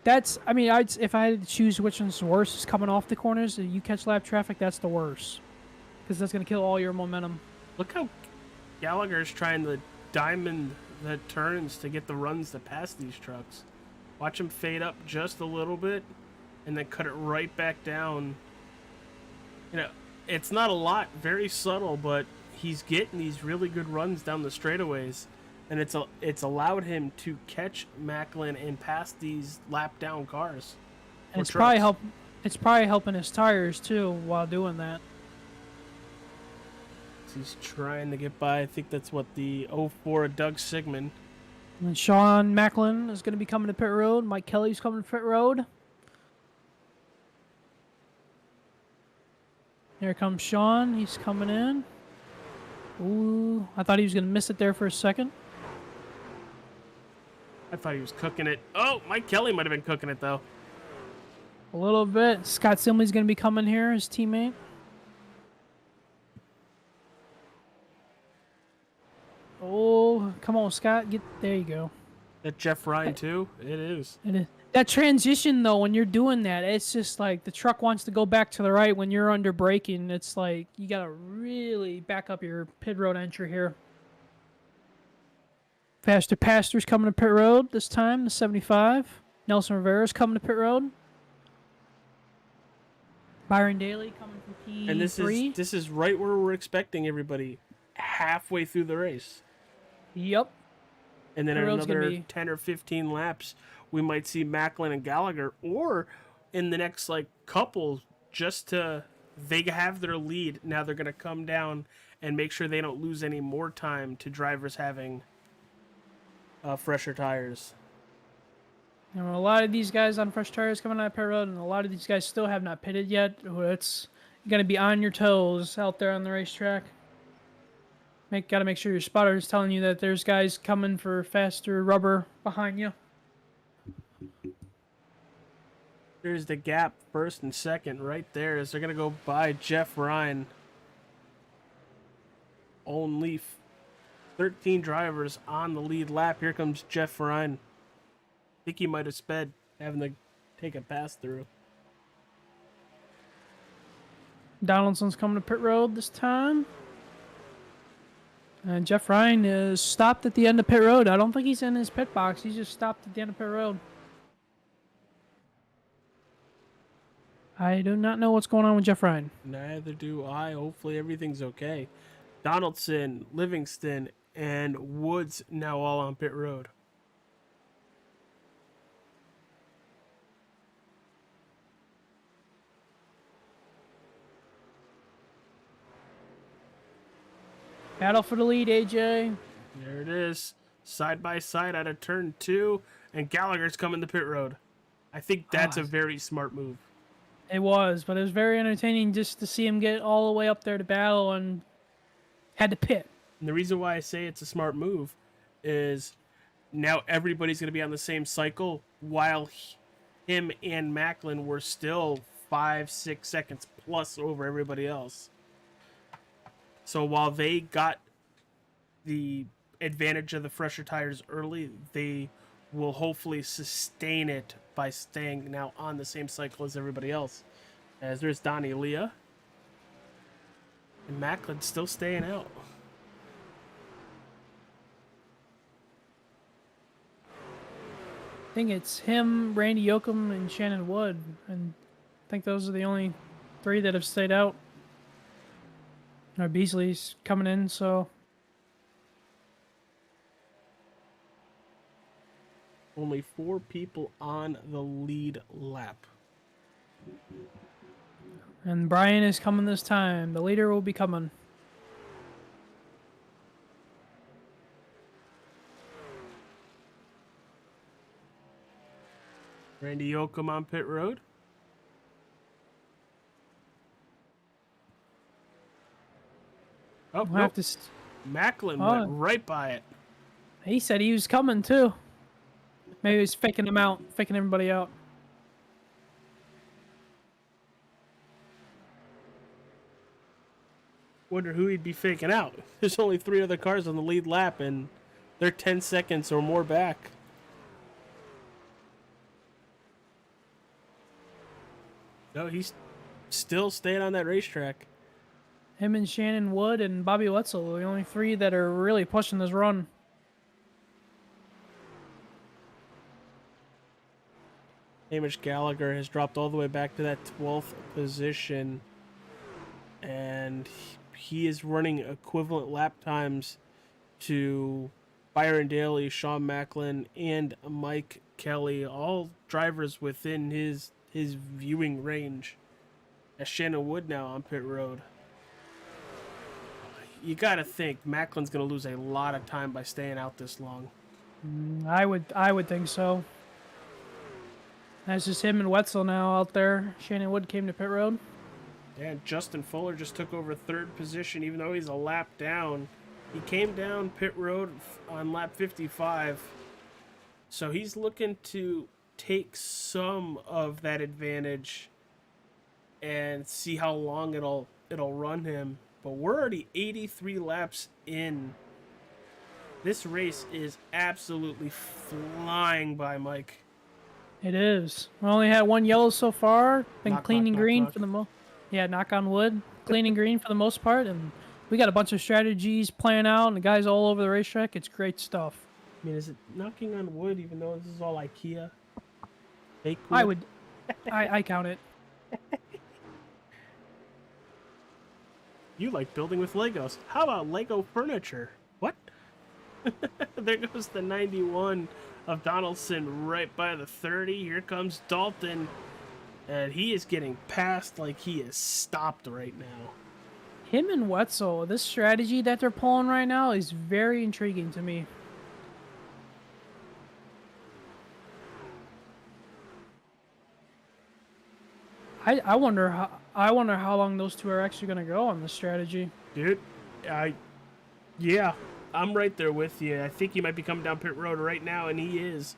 I had to choose which one's worse, is coming off the corners. If you catch lap traffic, that's the worst, because that's gonna kill all your momentum. Look how Gallagher's trying to diamond the turns to get the runs to pass these trucks. Watch him fade up just a little bit and then cut it right back down. You know, it's not a lot, very subtle, but he's getting these really good runs down the straightaways. And it's allowed him to catch Macklin and pass these lap down cars. And it's probably helping his tires too while doing that. He's trying to get by. I think that's what the 04 Doug Sigmund. And Sean Macklin is going to be coming to pit road. Mike Kelly's coming to pit road. Here comes Sean. He's coming in. Ooh, I thought he was going to miss it there for a second. I thought he was cooking it. Oh, Mike Kelly might have been cooking it, though. A little bit. Scott Simley's going to be coming here, his teammate. Oh, come on, Scott. There you go. That Jeff Ryan, too? It is. It is. That transition, though, when you're doing that, it's just like the truck wants to go back to the right when you're under braking. It's like you got to really back up your pit road entry here. Faster Pastor's coming to pit road this time, the 75. Nelson Rivera's coming to pit road. Byron Daly coming from P3. And this is right where we're expecting everybody, halfway through the race. Yep. And then in another 10 or 15 laps, we might see Macklin and Gallagher, or in the next couple, they have their lead. Now they're going to come down and make sure they don't lose any more time to drivers having fresher tires. You know, a lot of these guys on fresh tires coming out of pit road, and a lot of these guys still have not pitted yet. It's going to be on your toes out there on the racetrack. Got to make sure your spotter is telling you that there's guys coming for faster rubber behind you. There's the gap, first and second, right there, as they're going to go by Jeff Ryan. Only 13 drivers on the lead lap. Here comes Jeff Ryan. I think he might have sped, having to take a pass through. Donaldson's coming to pit road this time. And Jeff Ryan is stopped at the end of pit road. I don't think he's in his pit box. He's just stopped at the end of pit road. I do not know what's going on with Jeff Ryan. Neither do I. Hopefully everything's okay. Donaldson, Livingston, and Woods now all on pit road. Battle for the lead, AJ. There it is. Side by side out of turn 2, and Gallagher's coming to pit road. I think that's a very smart move. It was, but it was very entertaining just to see him get all the way up there to battle and had to pit. And the reason why I say it's a smart move is now everybody's going to be on the same cycle, while him and Macklin were still 5-6 seconds plus over everybody else. So while they got the advantage of the fresher tires early, they will hopefully sustain it by staying now on the same cycle as everybody else. As there's Donnie Leah. And Macklin's still staying out. I think it's him, Randy Yoakum, and Shannon Wood. And I think those are the only 3 that have stayed out. Beasley's coming in, so... Only 4 people on the lead lap. And Brian is coming this time. The leader will be coming. Randy Yoakum on pit road. Oh, We'll have to Macklin went right by it. He said he was coming, too. Maybe he was faking him out, faking everybody out. Wonder who he'd be faking out. There's only 3 other cars on the lead lap, and they're 10 seconds or more back. No, he's still staying on that racetrack. Him and Shannon Wood and Bobby Wetzel, the only 3 that are really pushing this run. Hamish Gallagher has dropped all the way back to that 12th position, and he is running equivalent lap times to Byron Daly, Sean Macklin, and Mike Kelly, all drivers within his viewing range. As Shannon Wood now on pit road. You gotta think Macklin's gonna lose a lot of time by staying out this long. I would think so. That's just him and Wetzel now out there. Shannon Wood came to pit road. Yeah, Justin Fuller just took over third position, even though he's a lap down. He came down pit road on lap 55. So he's looking to take some of that advantage and see how long it'll run him. But we're already 83 laps in. This race is absolutely flying by, Mike. It is. We only had one yellow so far. Been Knock, clean knock, and knock, green knock. for the yeah, knock on wood. Clean and green for the most part, and we got a bunch of strategies playing out, and the guys all over the racetrack. It's great stuff. I mean, is it knocking on wood, even though this is all IKEA? Fake wood? I would, I count it. You like building with Legos. How about Lego furniture? What? There goes the 91 of Donaldson right by the 30. Here comes Dalton. And he is getting passed like he is stopped right now. Him and Wetzel, this strategy that they're pulling right now is very intriguing to me. I wonder how long those two are actually going to go on this strategy. Dude, yeah, I'm right there with you. I think he might be coming down pit road right now, and he is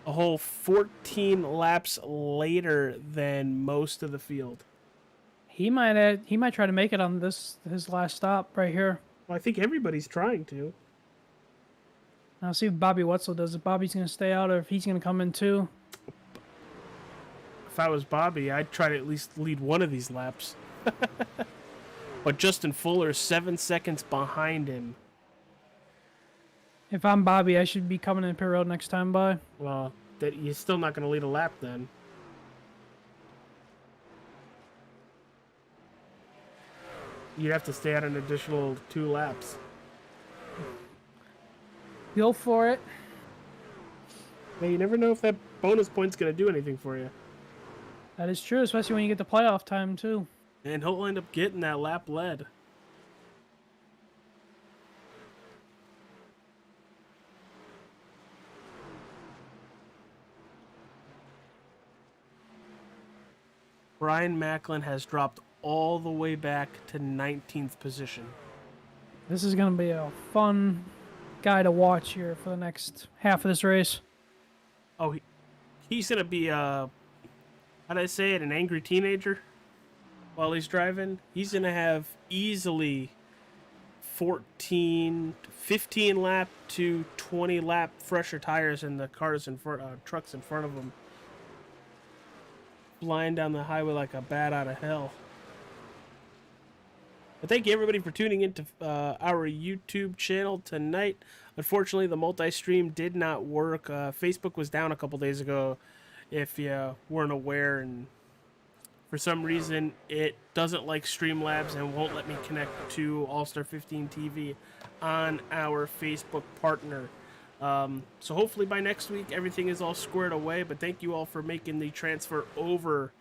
a whole 14 laps later than most of the field. He might try to make it on his last stop right here. Well, I think everybody's trying to. I'll see if Bobby Wetzel does. If Bobby's going to stay out or if he's going to come in too. If I was Bobby, I'd try to at least lead one of these laps. But Justin Fuller is 7 seconds behind him. If I'm Bobby, I should be coming in pit road next time by. Well, that you're still not going to lead a lap then. You'd have to stay out an additional 2 laps. Go for it. Now, you never know if that bonus point's going to do anything for you. That is true, especially when you get the playoff time too. And he'll end up getting that lap lead. Brian Macklin has dropped all the way back to 19th position. This is going to be a fun guy to watch here for the next half of this race. Oh, he's going to be, how did I say it, an angry teenager while he's driving? He's going to have easily 15 lap to 20 lap fresher tires in the cars in front, trucks in front of him. Flying down the highway like a bat out of hell. But thank you everybody for tuning into our YouTube channel tonight. Unfortunately, the multi-stream did not work. Facebook was down a couple days ago, if you weren't aware, and for some reason it doesn't like Streamlabs and won't let me connect to All-Star 15 TV on our Facebook partner. So hopefully by next week everything is all squared away, but thank you all for making the transfer over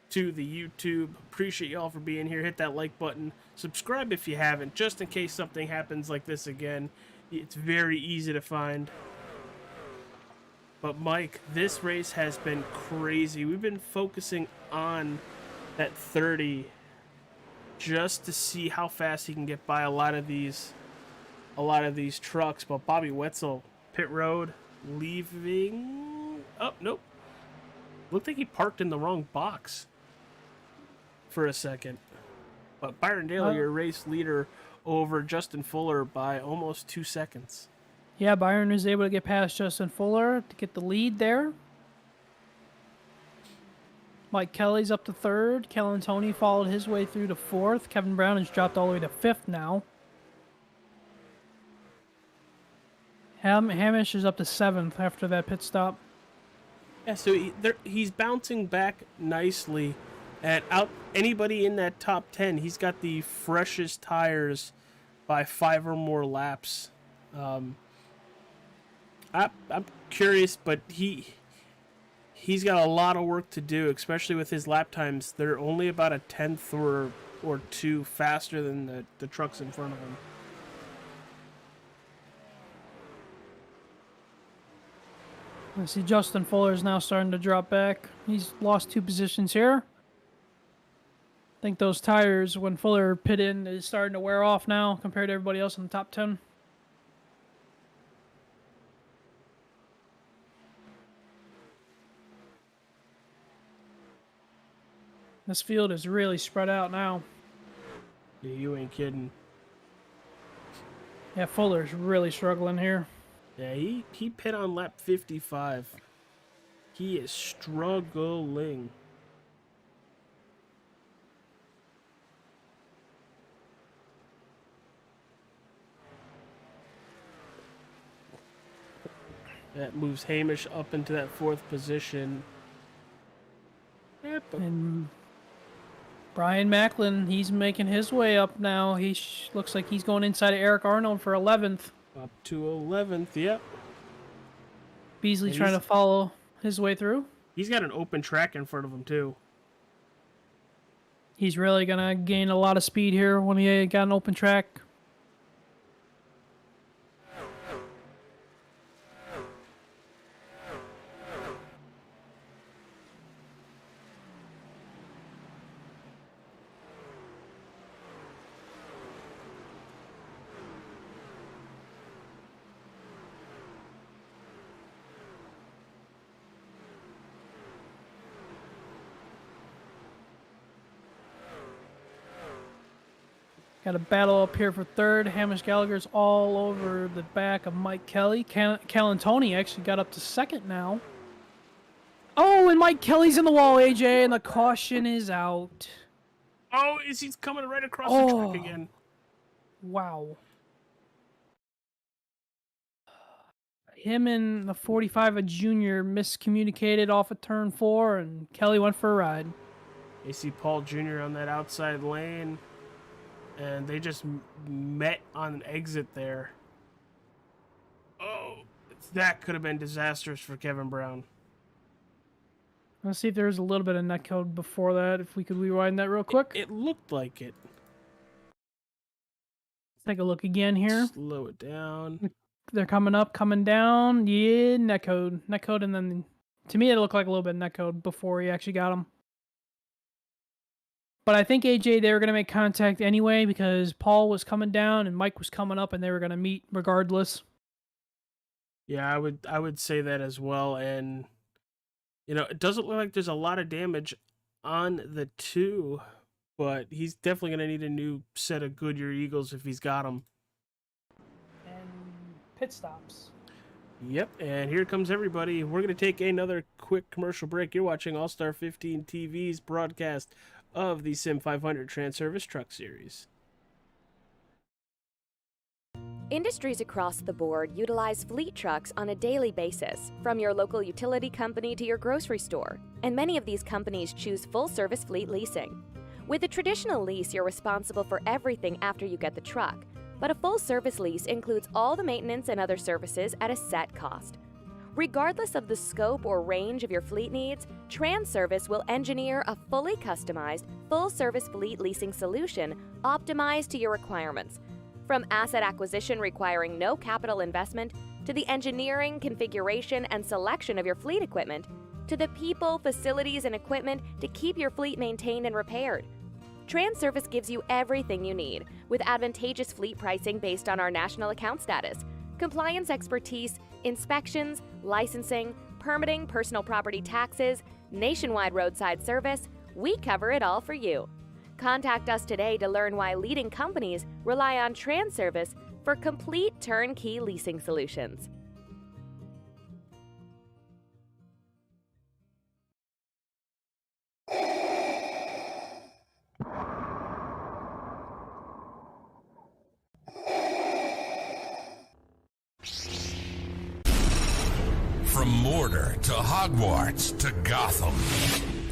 to the YouTube. Appreciate you all for being here. Hit that like button. Subscribe if you haven't, just in case something happens like this again. It's very easy to find. But Mike, this race has been crazy. We've been focusing on that 30 just to see how fast he can get by a lot of these trucks. But Bobby Wetzel, pit road, leaving. Oh, nope. Looked like he parked in the wrong box for a second. But Byron Daly, your race leader, over Justin Fuller by almost 2 seconds. Yeah, Byron was able to get past Justin Fuller to get the lead there. Mike Kelly's up to third. Kellen Tony followed his way through to fourth. Kevin Brown has dropped all the way to fifth now. Hamish is up to seventh after that pit stop. Yeah, so he's bouncing back nicely. And out anybody in that top 10, he's got the freshest tires by 5 or more laps. I'm curious, but he's got a lot of work to do, especially with his lap times. They're only about a tenth or two faster than the trucks in front of him. I see Justin Fuller is now starting to drop back. He's lost 2 positions here. I think those tires, when Fuller pit in, is starting to wear off now compared to everybody else in the top 10. This field is really spread out now. Yeah, you ain't kidding. Yeah, Fuller's really struggling here. Yeah, he pit on lap 55. He is struggling. That moves Hamish up into that 4th position. Yep. And Brian Macklin, he's making his way up now. He looks like he's going inside of Eric Arnold for 11th. Up to 11th, yep. Beasley And trying to follow his way through. He's got an open track in front of him, too. He's really going to gain a lot of speed here when he got an open track. Got a battle up here for 3rd. Hamish Gallagher's all over the back of Mike Kelly. Calantoni actually got up to 2nd now. Oh, and Mike Kelly's in the wall, AJ, and the caution is out. Oh, he's coming right across the track again. Wow. Him and the 45, a junior, miscommunicated off of turn 4, and Kelly went for a ride. You see Paul Jr. on that outside lane. And they just met on an exit there. Oh, that could have been disastrous for Kevin Brown. Let's see if there's a little bit of netcode before that. If we could rewind that real quick. It looked like it. Take a look again here. Slow it down. They're coming up, coming down. Yeah, netcode. Netcode, and then to me it looked like a little bit of netcode before he actually got him. But I think, AJ, they were going to make contact anyway because Paul was coming down and Mike was coming up, and they were going to meet regardless. Yeah, I would say that as well. And, you know, it doesn't look like there's a lot of damage on the 2, but he's definitely going to need a new set of Goodyear Eagles if he's got them. And pit stops. Yep, and here comes everybody. We're going to take another quick commercial break. You're watching All-Star 15 TV's broadcast of the Sim500 TranService Truck Series. Industries across the board utilize fleet trucks on a daily basis, from your local utility company to your grocery store, and many of these companies choose full-service fleet leasing. With a traditional lease, you're responsible for everything after you get the truck, but a full-service lease includes all the maintenance and other services at a set cost. Regardless of the scope or range of your fleet needs, TranService will engineer a fully customized, full-service fleet leasing solution optimized to your requirements. From asset acquisition requiring no capital investment, to the engineering, configuration, and selection of your fleet equipment, to the people, facilities, and equipment to keep your fleet maintained and repaired. TranService gives you everything you need, with advantageous fleet pricing based on our national account status, compliance expertise, inspections, licensing, permitting, personal property taxes, nationwide roadside service. We cover it all for you. Contact us today to learn why leading companies rely on TranService for complete turnkey leasing solutions. From Mordor to Hogwarts to Gotham,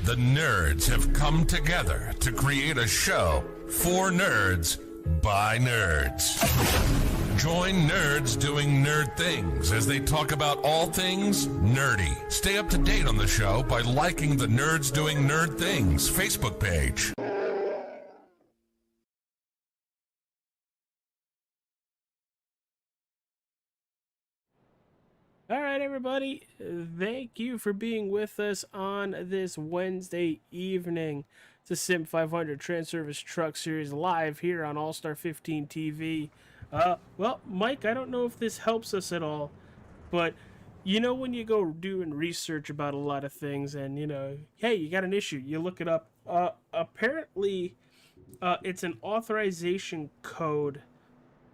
the nerds have come together to create a show for nerds by nerds. Join nerds doing nerd things as they talk about all things nerdy. Stay up to date on the show by liking the Nerds Doing Nerd Things Facebook page. All right, everybody. Thank you for being with us on this Wednesday evening. It's the Sim500 TranService Truck Series live here on All-Star 15 TV. Well, Mike, I don't know if this helps us at all, but you know when you go doing research about a lot of things and, you know, hey, you got an issue, you look it up. Apparently, it's an authorization code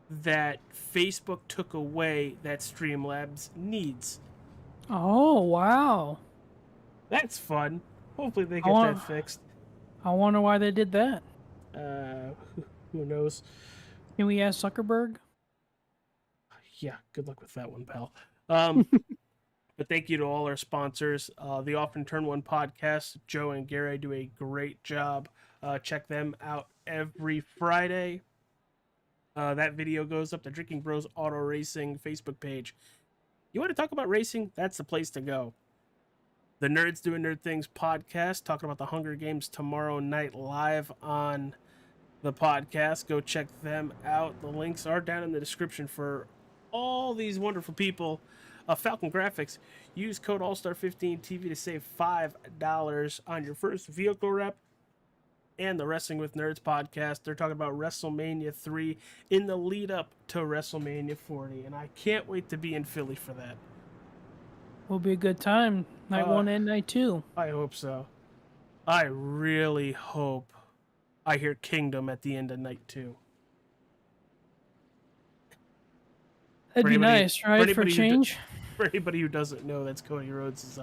that Facebook took away that Streamlabs needs. Oh, wow. That's fun. Hopefully they get that fixed. I wonder why they did that. Who knows? Can we ask Zuckerberg? Yeah, good luck with that one, pal. But thank you to all our sponsors. The Often Turn One podcast, Joe and Gary do a great job. Check them out every Friday. That video goes up to Drinking Bros Auto Racing Facebook page. You want to talk about racing? That's the place to go. The Nerds Doing Nerd Things podcast, talking about the Hunger Games tomorrow night live on the podcast. Go check them out. The links are down in the description for all these wonderful people. Falcon Grafix. Use code AllStar15TV to save $5 on your first vehicle rep. And the Wrestling with Nerds podcast. They're talking about WrestleMania 3 in the lead up to WrestleMania 40. And I can't wait to be in Philly for that. Will be a good time. Night 1 and night 2. I hope so. I really hope I hear Kingdom at the end of night 2. That'd be nice, right? For change. For anybody who doesn't know, that's Cody Rhodes'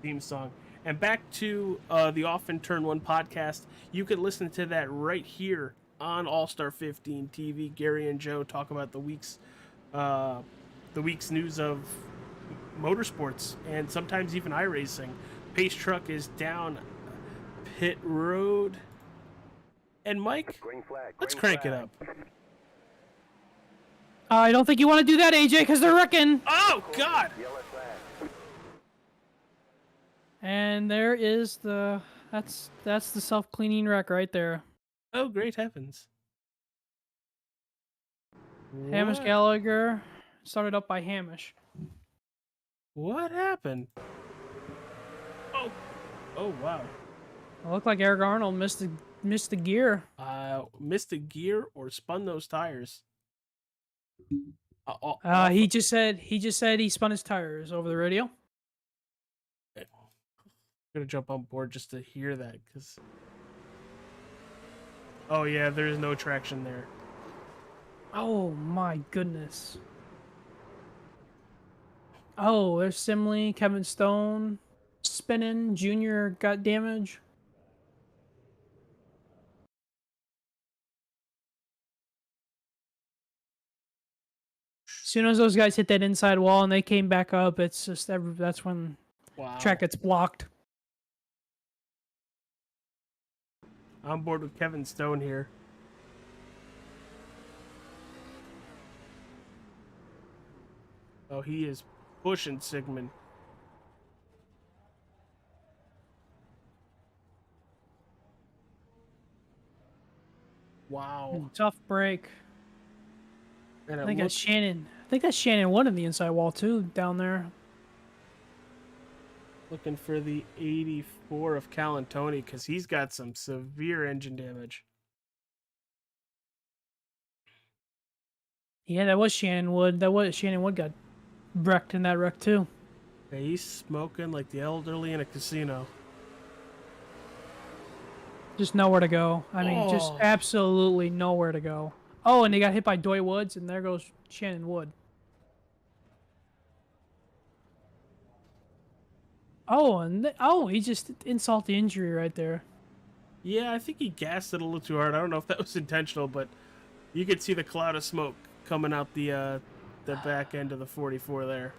theme song. And back to the Often Turn One podcast. You can listen to that right here on All-Star 15 TV. Gary and Joe talk about the week's news of motorsports and sometimes even iRacing. Pace Truck is down pit road. And Mike, let's crank it up. I don't think you want to do that, AJ, because they're wrecking. Oh, God! And there is that's the self-cleaning wreck right there. Oh, great heavens. Hamish Gallagher, started up by Hamish. What happened? Oh, wow. It looked like Eric Arnold missed the gear. Missed a gear or spun those tires. He just said he spun his tires over the radio. I'm gonna jump on board just to hear that, because oh yeah, there's no traction there. Oh my goodness. Oh, there's Simley, Kevin Stone, spinning. Junior got damage. As soon as those guys hit that inside wall and they came back up, it's just that's when track gets blocked. On board with Kevin Stone here. Oh, he is pushing Sigmund. Wow. Tough break. And I think that's Shannon. I think that's Shannon Wood in the inside wall too, down there. Looking for the 84 of Calantoni because he's got some severe engine damage. Yeah, that was Shannon Wood. Shannon Wood got wrecked in that wreck too. Yeah, he's smoking like the elderly in a casino. Just nowhere to go. I mean, just absolutely nowhere to go. Oh, and they got hit by Doy Woods, and there goes Shannon Wood. Oh, and he just insult the injury right there. Yeah, I think he gassed it a little too hard. I don't know if that was intentional, but you could see the cloud of smoke coming out the back end of the 44 there.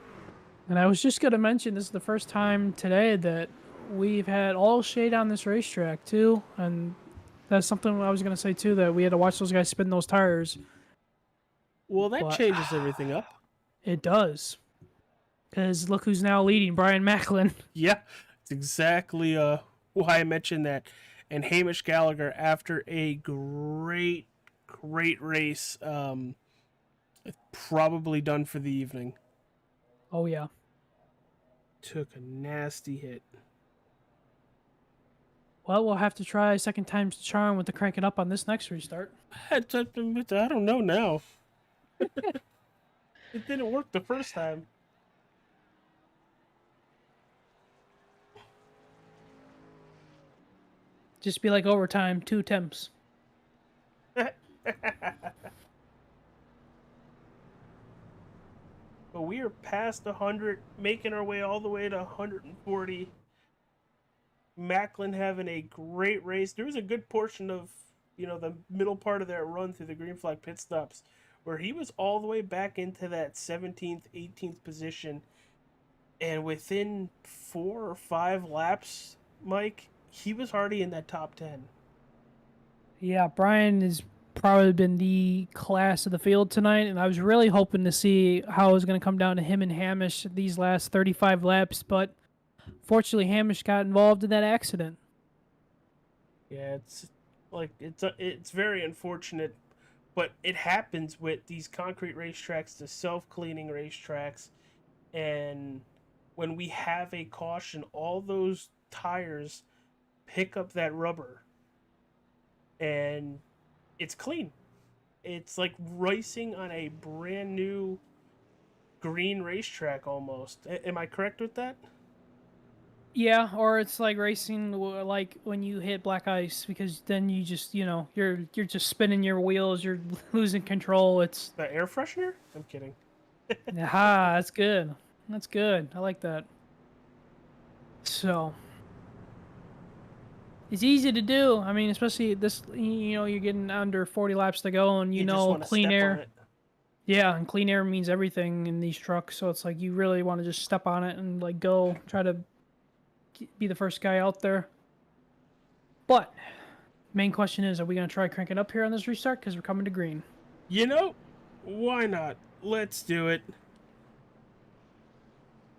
And I was just going to mention this is the first time today that we've had all shade on this racetrack, too. And that's something I was going to say, too, that we had to watch those guys spin those tires. Well, that But changes everything up. it does. Because look who's now leading, Brian Macklin. Yeah, it's exactly why I mentioned that. And Hamish Gallagher, after a great race, probably done for the evening. Oh, yeah. Took a nasty hit. Well, we'll have to try second time's the charm with the cranking up on this next restart. I don't know now. It didn't work the first time. Just be like overtime, 2 attempts. But we are past 100, making our way all the way to 140. Macklin having a great race. There was a good portion of, the middle part of that run through the green flag pit stops where he was all the way back into that 17th, 18th position. And within 4 or 5 laps, Mike, he was already in that top 10. Yeah, Brian has probably been the class of the field tonight, and I was really hoping to see how it was going to come down to him and Hamish these last 35 laps, but fortunately Hamish got involved in that accident. Yeah, it's very unfortunate, but it happens with these concrete racetracks, the self-cleaning racetracks, and when we have a caution, all those tires pick up that rubber and it's clean. It's like racing on a brand new green racetrack almost. Am I correct with that? Yeah, or it's like racing like when you hit black ice, because then you just, you're just spinning your wheels, you're losing control. It's The air freshener? I'm kidding. aha, that's good. That's good. I like that. So it's easy to do. I mean, especially this, you're getting under 40 laps to go, and You just wanna clean step on air. it. Yeah, and clean air means everything in these trucks. So it's like you really want to just step on it and like go try to be the first guy out there. But main question is, are we gonna try cranking up here on this restart? Because we're coming to green. Why not? Let's do it.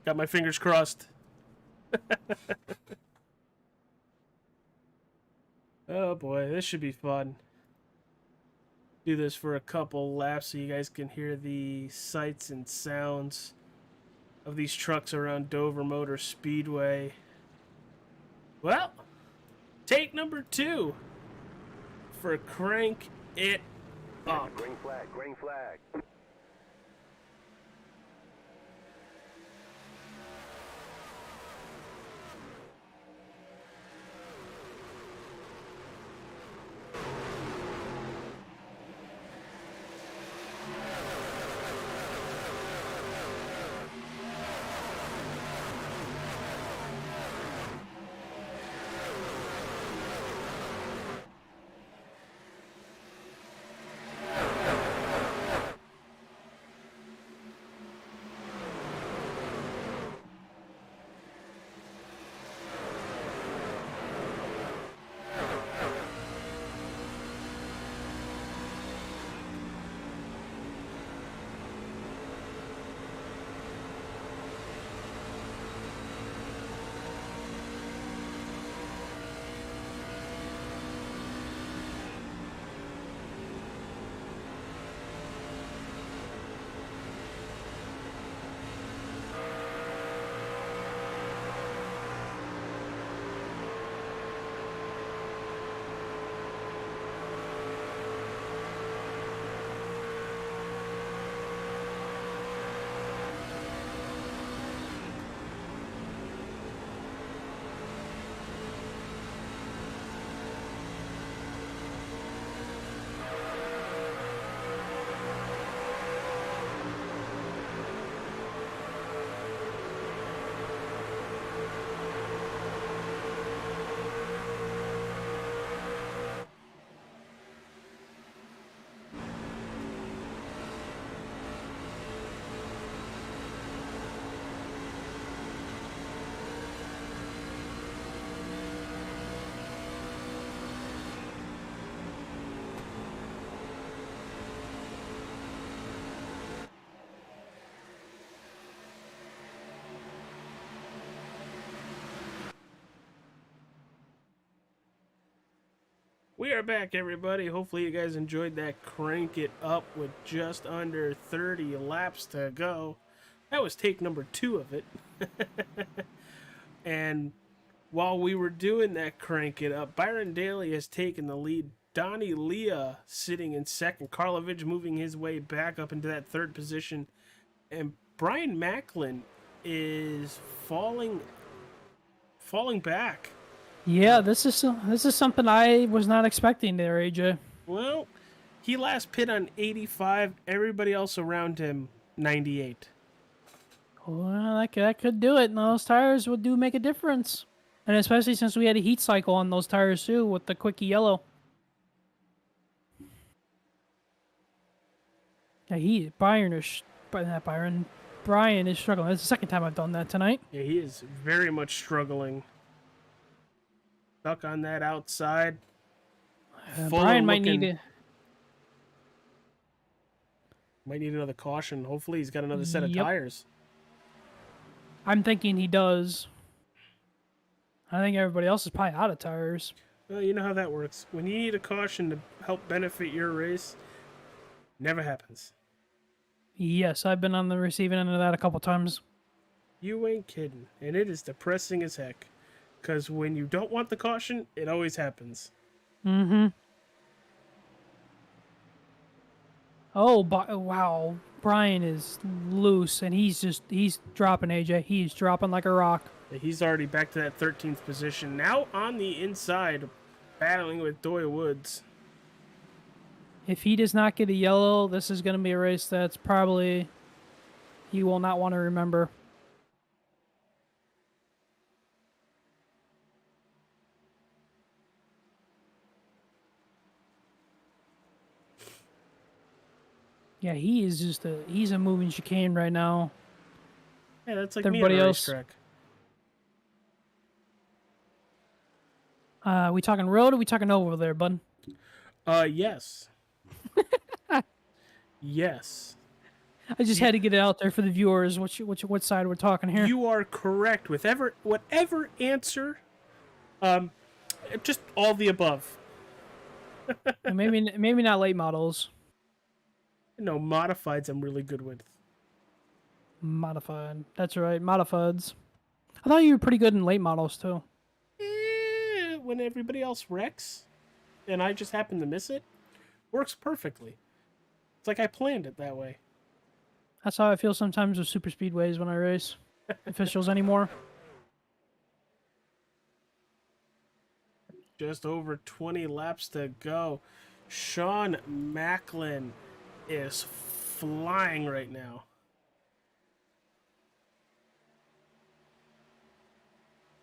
Got my fingers crossed. Oh boy, this should be fun. Do this for a couple laps so you guys can hear the sights and sounds of these trucks around Dover Motor Speedway. Well, take number 2 for Crank It Up. Green flag, green flag. We are back, everybody. Hopefully you guys enjoyed that crank it up with just under 30 laps to go. That was take number 2 of it. And while we were doing that crank it up, Byron Daly has taken the lead. Donnie Leah sitting in second. Karlovich moving his way back up into that third position. And Brian Macklin is falling back. Yeah, this is something I was not expecting there, AJ. Well, he last pit on 85. Everybody else around him, 98. Well, that could do it. And those tires would make a difference. And especially since we had a heat cycle on those tires too with the quickie yellow. Yeah, Brian is struggling. That's the second time I've done that tonight. Yeah, he is very much struggling. Stuck on that outside. Brian might need another caution. Hopefully he's got another set of tires. I'm thinking he does. I think everybody else is probably out of tires. Well, you know how that works. When you need a caution to help benefit your race, never happens. Yes, I've been on the receiving end of that a couple times. You ain't kidding. And it is depressing as heck. Because when you don't want the caution, it always happens. Mm-hmm. Oh, wow. Brian is loose, and he's dropping, AJ. He's dropping like a rock. Yeah, he's already back to that 13th position. Now on the inside, battling with Doyle Woods. If he does not get a yellow, this is going to be a race that's probably he will not want to remember. Yeah, he is he's a moving chicane right now. Yeah, that's like everybody me on a else. racetrack. We talking road or we talking over there, bud? Yes. Yes. I just had to get it out there for the viewers. What side we're talking here? You are correct with whatever answer. Just all the above. maybe not late models. No, modifieds I'm really good with. Modified. That's right, modifieds. I thought you were pretty good in late models too. When everybody else wrecks, and I just happen to miss it, works perfectly. It's like I planned it that way. That's how I feel sometimes with super speedways when I race. Officials anymore. Just over 20 laps to go. Sean Macklin is flying right now.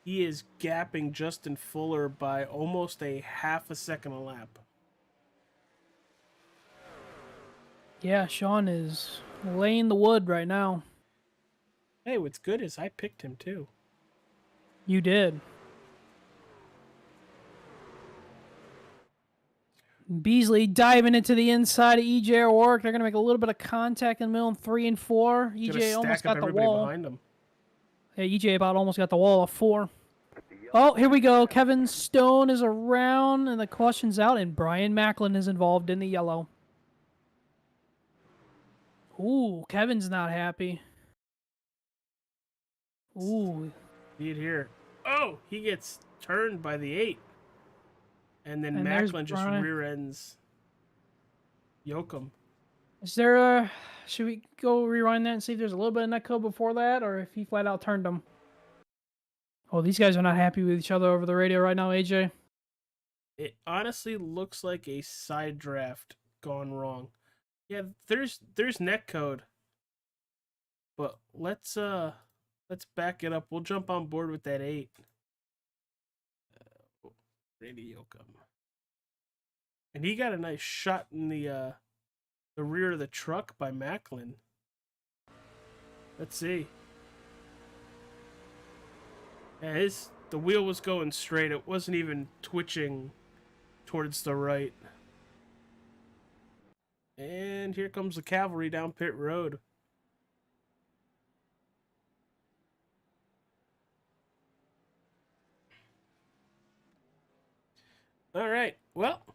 He is gapping Justin Fuller by almost a half a second a lap. Yeah, Sean is laying the wood right now. Hey, what's good is I picked him too. You did. Beasley diving into the inside of EJ O'Rourke. They're going to make a little bit of contact in the middle in 3 and 4. EJ almost got the wall. Behind him. Yeah, EJ about almost got the wall of 4. Oh, here we go. Kevin Stone is around, and the caution's out, and Brian Macklin is involved in the yellow. Ooh, Kevin's not happy. Ooh. See it here. Oh, he gets turned by the 8. And then Macklin just rear ends Yoakum. Is there a... Should we go rewind that and see if there's a little bit of netcode before that, or if he flat out turned him? Oh, these guys are not happy with each other over the radio right now, AJ. It honestly looks like a side draft gone wrong. Yeah, there's netcode. But let's back it up. We'll jump on board with that 8. Randy Yoakum. And he got a nice shot in the rear of the truck by Macklin. Let's see. Yeah, the wheel was going straight. It wasn't even twitching towards the right. And here comes the cavalry down pit road. All right. Well, I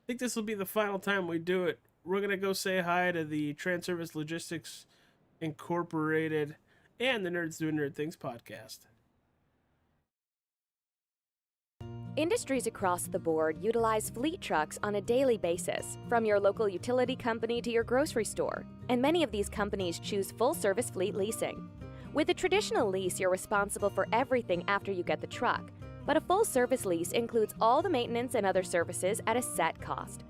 think this will be the final time we do it. We're going to go say hi to the TranService Logistics Incorporated and the Nerds Doing Nerd Things podcast. Industries across the board utilize fleet trucks on a daily basis, from your local utility company to your grocery store, and many of these companies choose full-service fleet leasing. With a traditional lease, you're responsible for everything after you get the truck, but a full-service lease includes all the maintenance and other services at a set cost.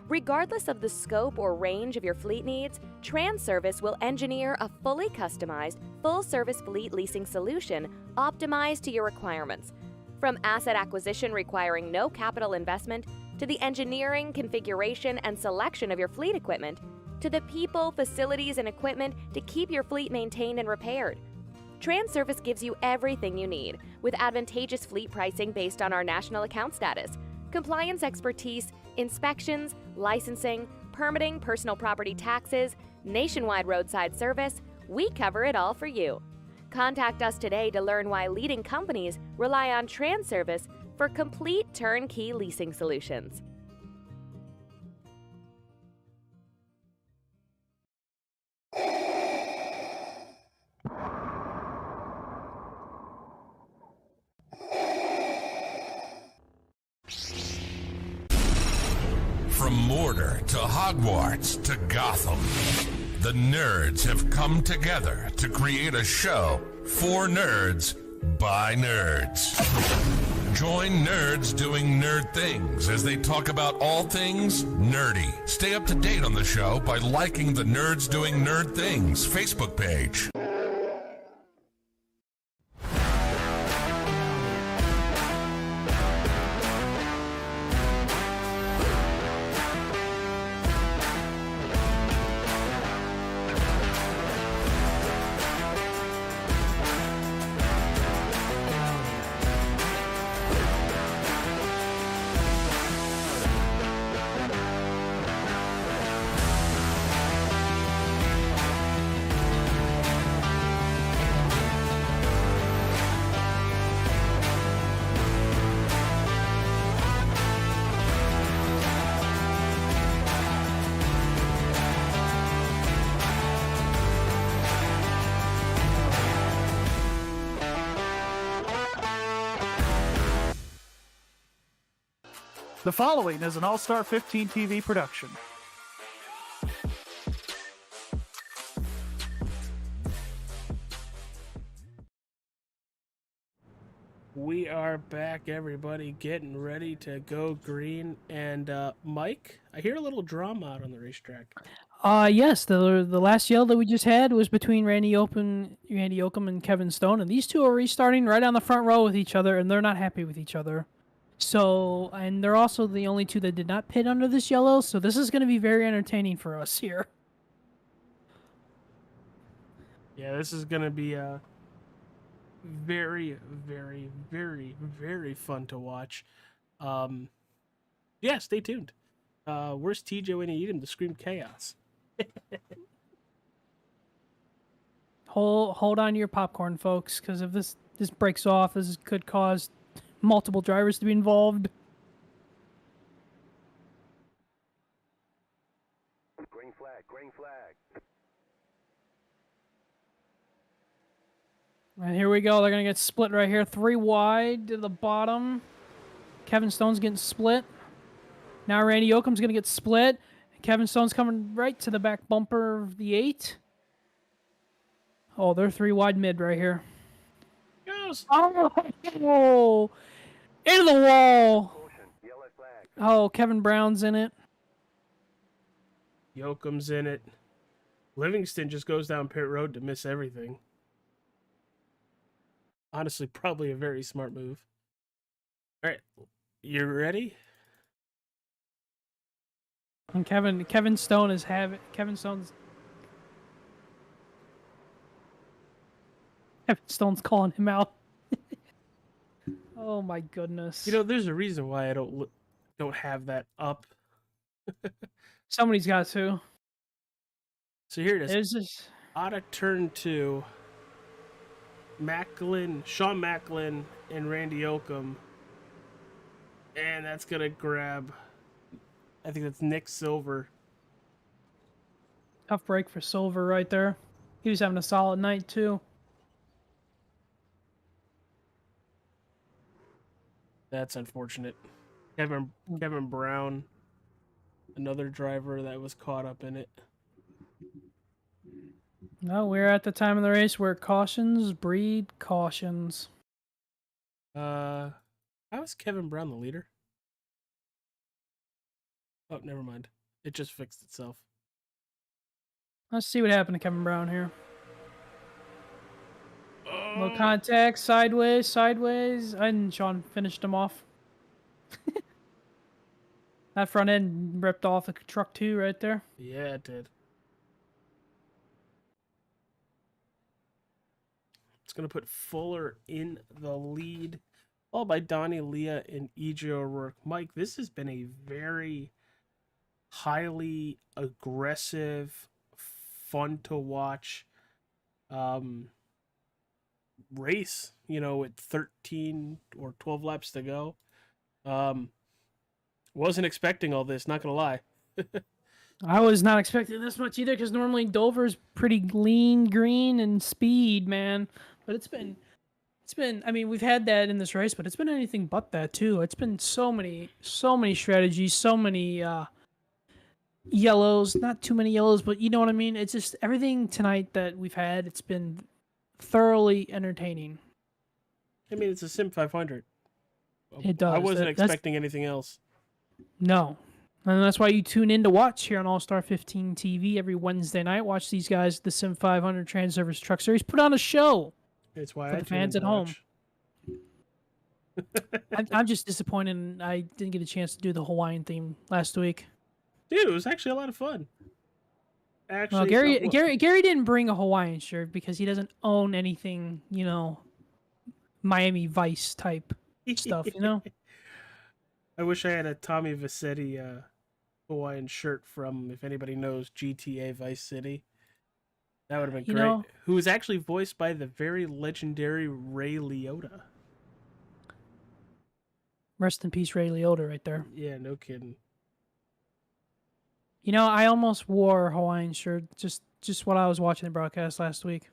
Regardless of the scope or range of your fleet needs, TranService will engineer a fully customized, full-service fleet leasing solution optimized to your requirements. From asset acquisition requiring no capital investment, to the engineering, configuration, and selection of your fleet equipment, to the people, facilities, and equipment to keep your fleet maintained and repaired. TranService gives you everything you need, with advantageous fleet pricing based on our national account status, compliance expertise, inspections, licensing, permitting, personal property taxes, nationwide roadside service. We cover it all for you. Contact us today to learn why leading companies rely on TranService for complete turnkey leasing solutions. From Mordor to Hogwarts to Gotham, the nerds have come together to create a show for nerds by nerds. Join nerds doing nerd things as they talk about all things nerdy. Stay up to date on the show by liking the Nerds Doing Nerd Things Facebook page. The following is an All-Star 15 TV production. We are back, everybody, getting ready to go green. And Mike, I hear a little drama out on the racetrack. Yes, the last yell that we just had was between Randy Oakham and Kevin Stone, and these two are restarting right on the front row with each other, and they're not happy with each other. So, and they're also the only two that did not pit under this yellow, so this is going to be very entertaining for us here. Yeah, this is going to be very, very, very, very fun to watch. Yeah, stay tuned. Where's TJ when you need him to scream chaos? Hold on to your popcorn, folks, because if this breaks off, this could cause multiple drivers to be involved. Green flag, green flag. And here we go. They're going to get split right here. 3 wide to the bottom. Kevin Stone's getting split. Now Randy Oakham's going to get split. Kevin Stone's coming right to the back bumper of the 8. Oh, they're 3 wide mid right here. Yes. Oh, into the wall. Oh, Kevin Brown's in it. Yoakam's in it. Livingston just goes down pit road to miss everything. Honestly, probably a very smart move. All right, you ready? And Kevin Stone's calling him out. Oh my goodness. You know, there's a reason why I don't have that up. Somebody's got to. So here it is. There's this. Out of turn 2, Sean Macklin and Randy Oakham And that's going to grab, I think that's Nick Silver. Tough break for Silver right there. He was having a solid night, too. That's unfortunate. Kevin Brown, another driver that was caught up in it. No, we're at the time of the race where cautions breed cautions. How is Kevin Brown the leader? Oh, never mind. It just fixed itself. Let's see what happened to Kevin Brown here. No Oh, contact, sideways. And Sean finished him off. That front end ripped off the truck too, right there. yeah, it did. It's going to put Fuller in the lead, followed by Donnie Leah and EJ O'Rourke. Mike, this has been a very highly aggressive, fun to watch race, with 13 or 12 laps to go. Wasn't expecting all this, not gonna lie. I was not expecting this much either, because normally Dover's pretty lean, green, and speed, man. But it's been. I mean, we've had that in this race, but it's been anything but that too. It's been so many strategies, so many yellows. Not too many yellows, but you know what I mean. It's just everything tonight that we've had. It's been thoroughly entertaining. I mean, it's a Sim 500. It does. I wasn't That's- expecting anything else. No. And that's why you tune in to watch here on All Star 15 TV every Wednesday night. Watch these guys, the Sim500 TranService Truck Series, put on a show It's why for I the tune in fans to at home. watch. I'm just disappointed I didn't get a chance to do the Hawaiian theme last week. Dude, it was actually a lot of fun. Well, Actually, Gary didn't bring a Hawaiian shirt because he doesn't own anything, Miami Vice type stuff, I wish I had a Tommy Vassetti Hawaiian shirt from, if anybody knows, GTA Vice City. That would have been great. Who was actually voiced by the very legendary Ray Liotta. Rest in peace, Ray Liotta, right there. Yeah, no kidding. I almost wore a Hawaiian shirt just while I was watching the broadcast last week.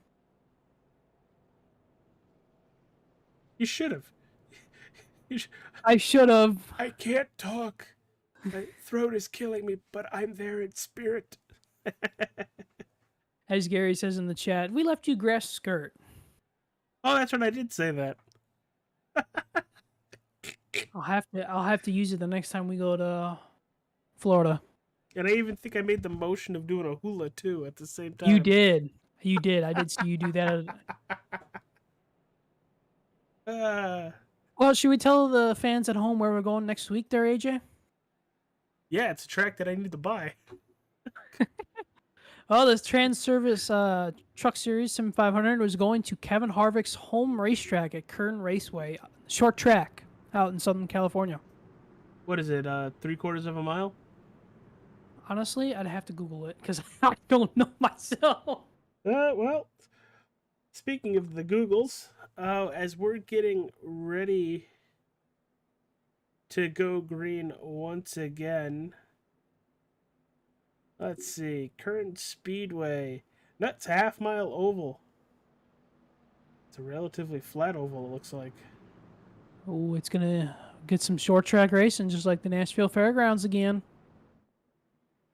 You should have. I should have. I can't talk. My throat is killing me, but I'm there in spirit. As Gary says in the chat, we left you grass skirt. Oh, that's right. I did say that. I'll have to use it the next time we go to Florida. And I even think I made the motion of doing a hula too at the same time. You did. I did see you do that. Well, should we tell the fans at home where we're going next week there, AJ? Yeah, it's a track that I need to buy. Well, this TranService Truck Series Sim500 was going to Kevin Harvick's home racetrack at Kern Raceway, short track out in Southern California. What is it, 3/4 of a mile? Honestly, I'd have to Google it because I don't know myself. Well, speaking of the Googles, as we're getting ready to go green once again, let's see, Current Speedway, that's half-mile oval. It's a relatively flat oval, it looks like. Oh, it's going to get some short track racing just like the Nashville Fairgrounds again.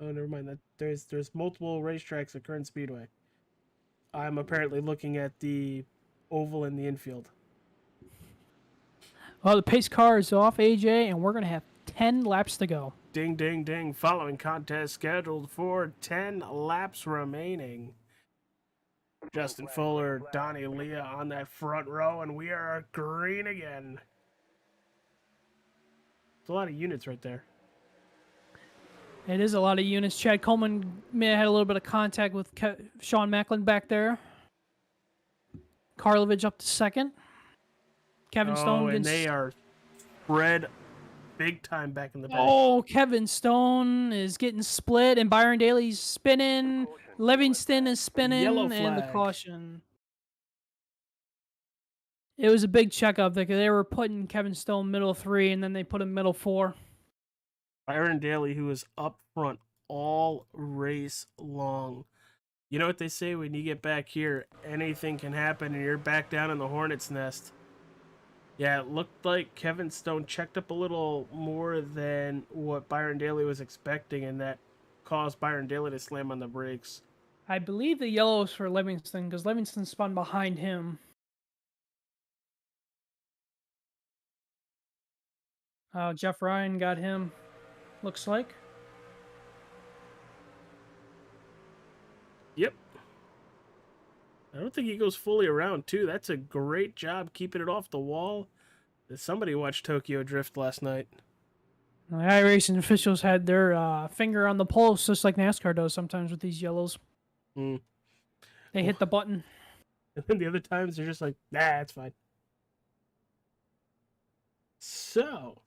Oh, never mind. That there's multiple racetracks at Current Speedway. I'm apparently looking at the oval in the infield. Well, the pace car is off, AJ, and we're going to have 10 laps to go. Ding, ding, ding. Following contest scheduled for 10 laps remaining. Justin Fuller, Donnie Leah on that front row, and we are green again. It's a lot of units right there. It is a lot of units. Chad Coleman may have had a little bit of contact with Sean Macklin back there. Karlovich up to second. Kevin Stone. And they are spread big time back in the back. Oh, Kevin Stone is getting split, and Byron Daly's spinning. Livingston is spinning, Yellow and the flag. caution. It was a big checkup. They were putting Kevin Stone middle 3, and then they put him middle 4. Byron Daly, who was up front all race long. You know what they say, when you get back here, anything can happen and you're back down in the hornet's nest. Yeah, it looked like Kevin Stone checked up a little more than what Byron Daly was expecting, and that caused Byron Daly to slam on the brakes. I believe the yellow is for Livingston, because Livingston spun behind him. Jeff Ryan got him, looks like. Yep. I don't think he goes fully around, too. That's a great job keeping it off the wall. Somebody watched Tokyo Drift last night. The iRacing officials had their finger on the pulse, just like NASCAR does sometimes with these yellows. Mm. They hit the button. And then the other times, they're just like, nah, it's fine. So,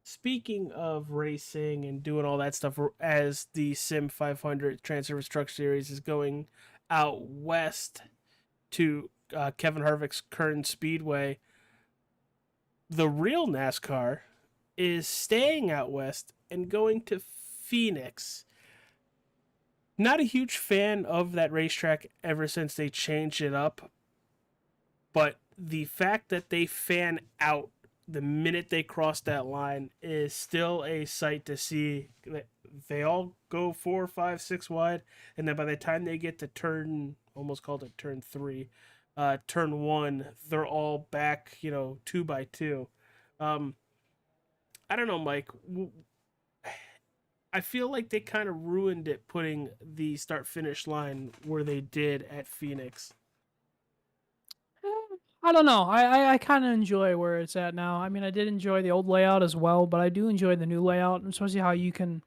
speaking of racing and doing all that stuff, as the Sim500 TranService Truck Series is going out west to Kevin Harvick's current Speedway, the real NASCAR is staying out west and going to Phoenix. Not a huge fan of that racetrack ever since they changed it up, but the fact that they fan out the minute they cross that line is still a sight to see. They all go 4, 5, 6 wide, and then by the time they get to turn 3, turn 1, they're all back, 2 by 2. I don't know, Mike. I feel like they kind of ruined it putting the start-finish line where they did at Phoenix. I don't know. I kind of enjoy where it's at now. I mean, I did enjoy the old layout as well, but I do enjoy the new layout, especially how you can,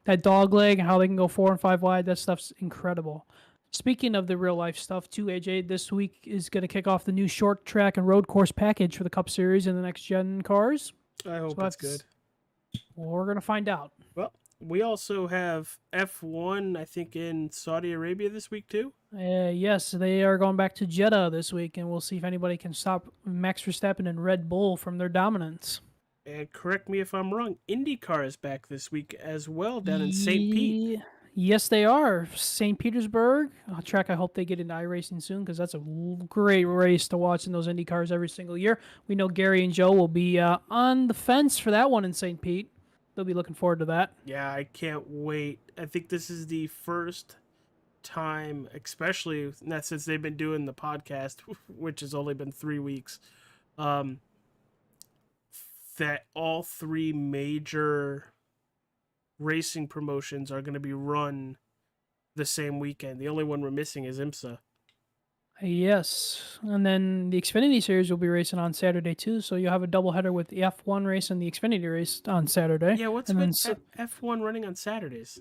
that dog leg and how they can go 4 and 5 wide. That stuff's incredible. Speaking of the real life stuff too, AJ, this week is going to kick off the new short track and road course package for the Cup Series and the next gen cars. I hope that's good. Well, we're going to find out. Well, we also have F1, I think, in Saudi Arabia this week too. Yes, they are going back to Jeddah this week, and we'll see if anybody can stop Max Verstappen and Red Bull from their dominance. And correct me if I'm wrong, IndyCar is back this week as well down in St. Pete. Yes, they are. St. Petersburg, a track I hope they get into iRacing soon, because that's a great race to watch in those Indy cars every single year. We know Gary and Joe will be on the fence for that one in St. Pete. They'll be looking forward to that. Yeah, I can't wait. I think this is the first time, especially not since they've been doing the podcast, which has only been 3 weeks, that all 3 major racing promotions are going to be run the same weekend. The only one we're missing is IMSA. Yes, and then the Xfinity Series will be racing on Saturday too, so you'll have a doubleheader with the F1 race and the Xfinity race on Saturday. Yeah, what's with F1 running on Saturdays?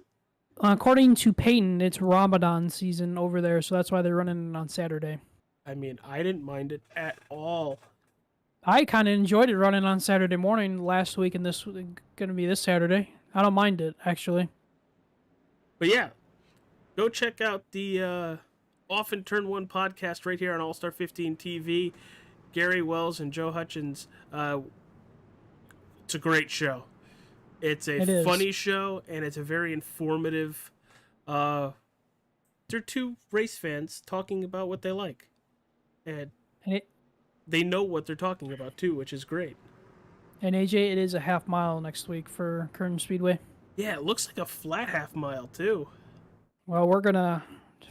According to Peyton, it's Ramadan season over there, so that's why they're running it on Saturday. I mean, I didn't mind it at all. I kind of enjoyed it running on Saturday morning last week, and this going to be this Saturday. I don't mind it, actually. But yeah, go check out the Off in Turn 1 podcast right here on All Star 15 TV. Gary Wells and Joe Hutchins. It's a great show. It's a funny show, and it's a very informative. They're 2 race fans talking about what they like. And they know what they're talking about, too, which is great. And AJ, it is a half mile next week for Kern Speedway. Yeah, it looks like a flat half mile, too. Well, we're going to,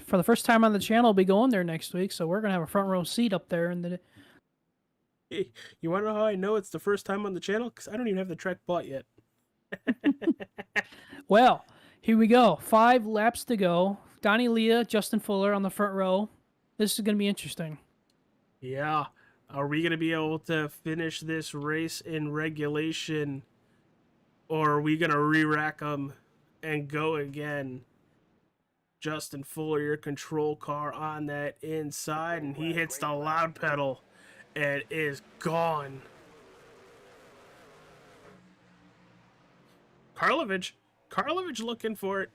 for the first time on the channel, be going there next week, so we're going to have a front row seat up there. Hey, you want to know how I know it's the first time on the channel? Because I don't even have the track bought yet. Well, here we go. 5 laps to go. Donnie Leah, Justin Fuller on the front row. This is going to be interesting. Yeah. Are we going to be able to finish this race in regulation, or are we going to re-rack them and go again? Justin Fuller, your control car on that inside, and he hits the loud pedal and is gone. Karlovich looking for it.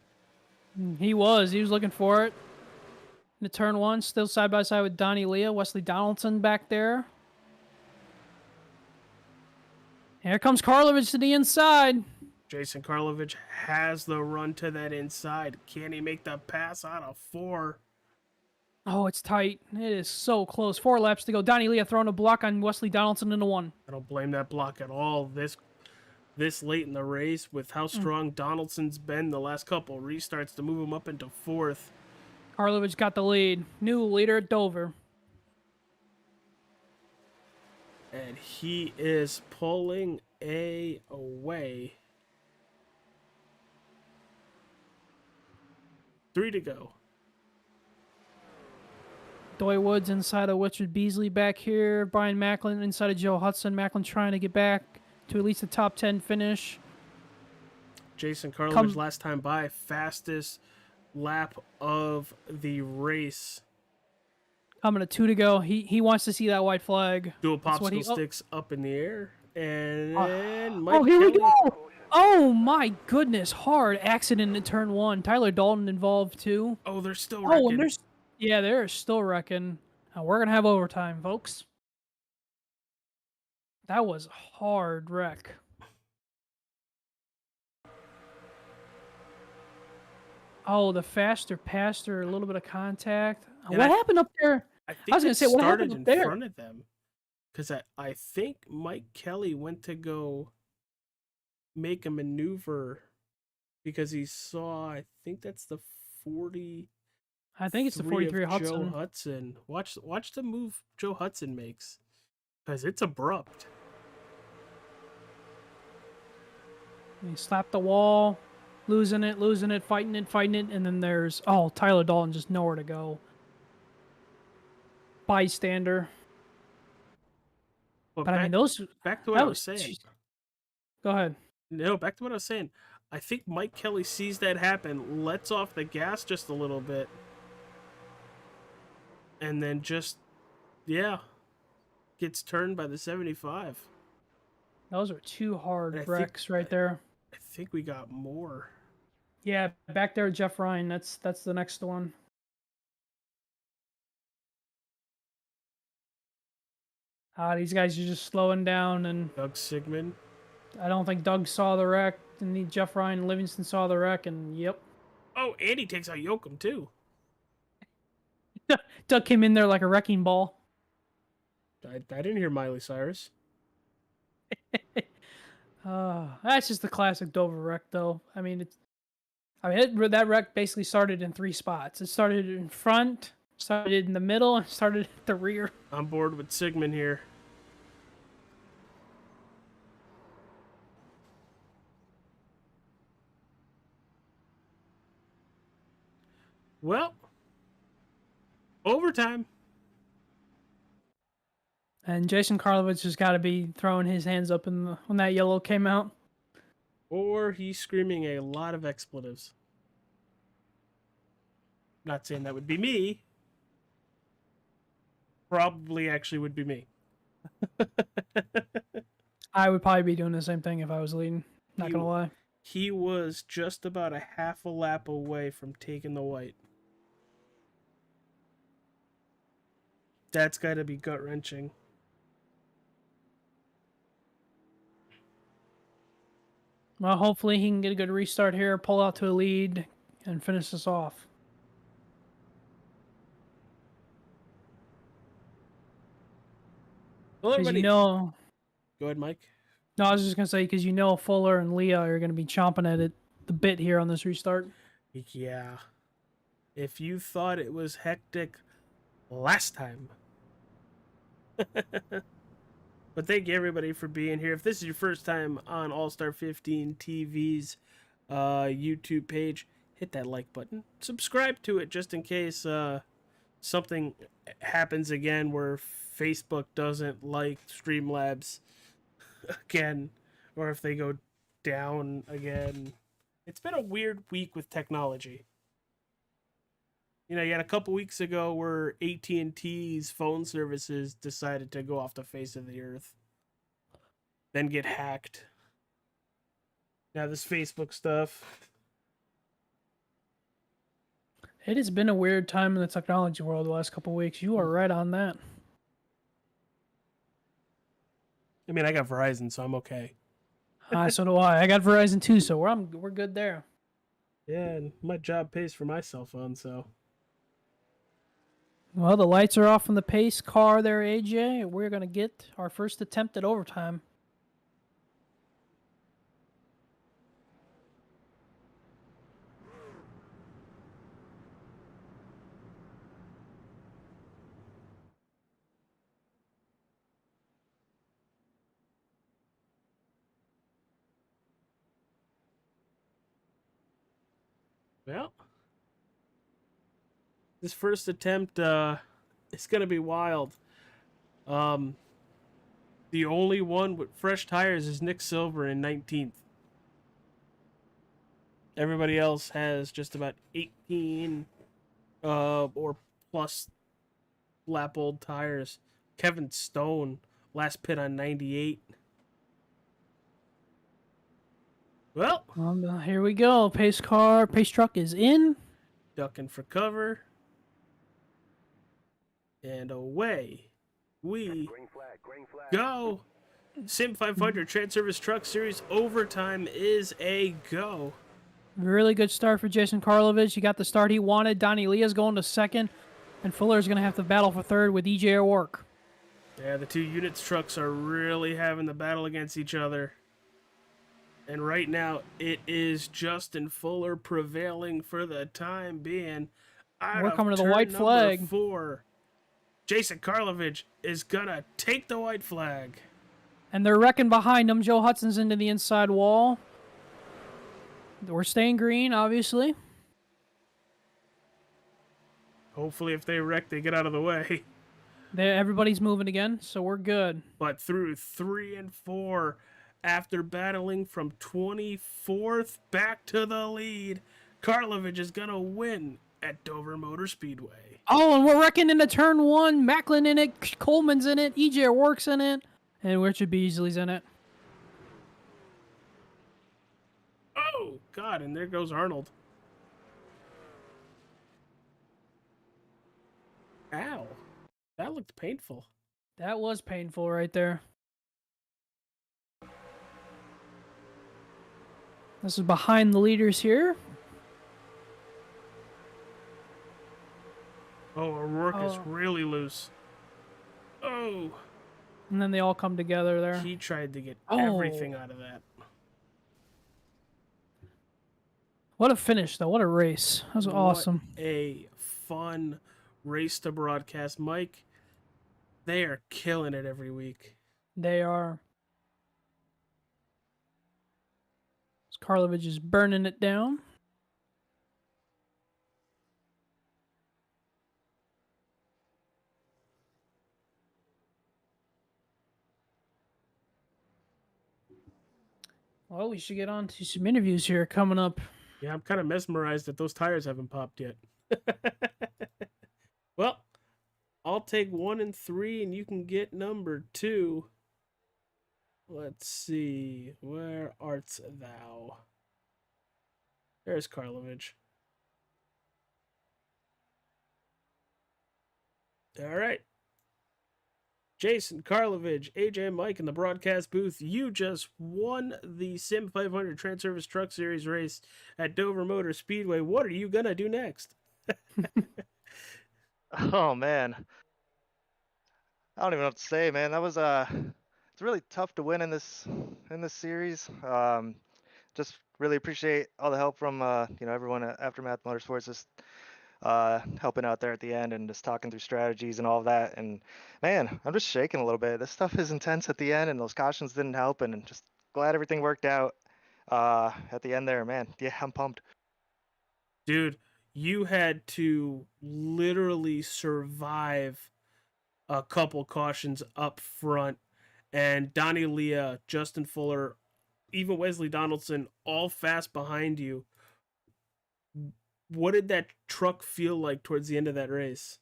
He was looking for it. In the turn 1, still side by side with Donnie Leah, Wesley Donaldson back there. Here comes Karlovich to the inside. Jason Karlovich has the run to that inside. Can he make the pass out of 4? Oh, it's tight. It is so close. 4 laps to go. Donnie Leah throwing a block on Wesley Donaldson into 1. I don't blame that block at all. This late in the race, with how strong Donaldson's been the last couple restarts to move him up into 4th. Karlovich got the lead. New leader at Dover. And he is pulling away. 3 to go. Doy Woods inside of Richard Beasley back here. Brian Macklin inside of Joe Hudson. Macklin trying to get back to at least the top 10 finish. Jason Karlovich last time by, fastest lap of the race. Coming to 2 to go. He wants to see that white flag. Dual popsicle sticks up in the air. And Mike here we go. Oh my goodness. Hard accident in turn 1. Tyler Dalton involved too. Oh, they're still wrecking. Oh, and they're still wrecking. We're going to have overtime, folks. That was a hard wreck. Oh, the faster passer, a little bit of contact. What happened up there? I was going to say, what happened up there? In front of them. Because I think Mike Kelly went to go make a maneuver because he saw, I think that's the 40... I think it's the 43 Hudson. Joe Hudson. Watch the move Joe Hudson makes, because it's abrupt. He slapped the wall, losing it, fighting it, and then there's Tyler Dalton just nowhere to go. Bystander. But I mean, those back to what I was saying. Go ahead. No, back to what I was saying. I think Mike Kelly sees that happen, lets off the gas just a little bit. And then just, gets turned by the 75. Those are 2 hard wrecks right there. I think we got more. Yeah, back there, Jeff Ryan. That's the next one. These guys are just slowing down, and Doug Sigmund. I don't think Doug saw the wreck, and Jeff Ryan and Livingston saw the wreck, and yep. Oh, and he takes out Yoakum too. Doug came in there like a wrecking ball. I didn't hear Miley Cyrus. That's just the classic Dover wreck, though. That wreck basically started in 3 spots. It started in front, started in the middle, and started at the rear. I'm bored with Sigmund here. Well, overtime. And Jason Karlovich has got to be throwing his hands up when that yellow came out. Or he's screaming a lot of expletives. Not saying that would be me. Probably actually would be me. I would probably be doing the same thing if I was leading. Not going to lie. He was just about a half a lap away from taking the white. That's got to be gut-wrenching. Well, hopefully he can get a good restart here, pull out to a lead, and finish this off. Well, everybody... Go ahead, Mike. No, I was just going to say, because Fuller and Leah are going to be chomping at it the bit here on this restart. Yeah. If you thought it was hectic last time. But thank you, everybody, for being here. If this is your first time on All-Star 15 TV's YouTube page, hit that like button. Subscribe to it just in case something happens again where Facebook doesn't like Streamlabs again, or if they go down again. It's been a weird week with technology. You had a couple weeks ago where AT&T's phone services decided to go off the face of the earth, then get hacked. Now this Facebook stuff. It has been a weird time in the technology world the last couple weeks. You are right on that. I mean, I got Verizon, so I'm okay. So do I. I got Verizon too, so we're good there. Yeah, and my job pays for my cell phone, so. Well, the lights are off on the pace car there, AJ. We're gonna get our first attempt at overtime. Well, this first attempt, it's gonna be wild. Um, the only one with fresh tires is Nick Silver in 19th. Everybody else has just about 18 or plus lap old tires. Kevin Stone, last pit on 98. Well, Here we go. Pace truck is in. ducking for cover. And away we Green flag. go. Sim500 TranService Truck Series overtime is a go. Really good start for Jason Karlovich. He got the start he wanted. Donnie Leah's going to second, and Fuller's going to have to battle for third with EJ O'Rourke. Yeah, the two units trucks are really having the battle against each other. And right now, it is Justin Fuller prevailing for the time being. We're coming to the white flag. 4. Jason Karlovich is going to take the white flag. And they're wrecking behind him. Joe Hudson's into the inside wall. We're staying green, obviously. Hopefully, if they wreck, they get out of the way. Everybody's moving again, so we're good. But through 3 and 4, after battling from 24th back to the lead, Karlovich is going to win at Dover Motor Speedway. Oh, and we're wrecking into turn 1. Macklin in it, Coleman's in it, EJ O'Rourke's in it, and Richard Beasley's in it. Oh, God, and there goes Arnold. Ow. That looked painful. That was painful right there. This is behind the leaders here. Oh, O'Rourke is really loose. Oh. And then they all come together there. He tried to get everything out of that. What a finish, though. What a race. That was awesome. What a fun race to broadcast. Mike, they are killing it every week. They are. Karlovich is burning it down. Well, we should get on to some interviews here coming up. Yeah, I'm kind of mesmerized that those tires haven't popped yet. Well, I'll take 1 and 3, and you can get number 2. Let's see. Where art thou? There's Karlovich. All right. Jason Karlovich, AJ and Mike in the broadcast booth. You just won the Sim500 TranService Truck Series race at Dover Motor Speedway. What are you going to do next? Oh, man. I don't even know what to say, man. That was it's really tough to win in this series. Just really appreciate all the help from everyone at Aftermath Motorsports, just helping out there at the end and just talking through strategies and all of that. And man, I'm just shaking a little bit. This stuff is intense at the end, and those cautions didn't help. And just glad everything worked out at the end there, man. Yeah, I'm pumped. Dude, you had to literally survive a couple cautions up front, and Donnie Leah, Justin Fuller, even Wesley Donaldson, all fast behind you. What did that truck feel like towards the end of that race?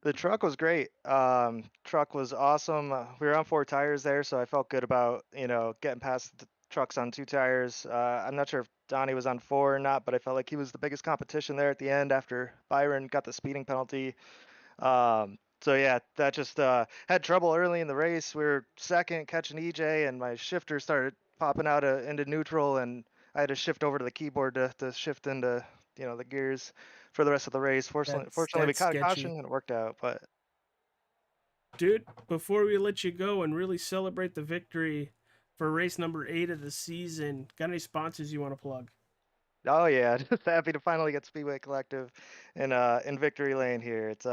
The truck was great. Truck was awesome. We were on 4 tires there, so I felt good about, getting past the trucks on 2 tires. I'm not sure if Donnie was on 4 or not, but I felt like he was the biggest competition there at the end after Byron got the speeding penalty. So So yeah, that just had trouble early in the race. We were second catching EJ, and my shifter started popping out into neutral, and I had to shift over to the keyboard to shift into the gears for the rest of the race. Fortunately, we That's caught a sketchy. caution and it worked out. But Dude, before we let you go and really celebrate the victory for race number 8 of the season, got any sponsors you want to plug? oh yeah, just happy to finally get Speedway Collective in victory lane here. It's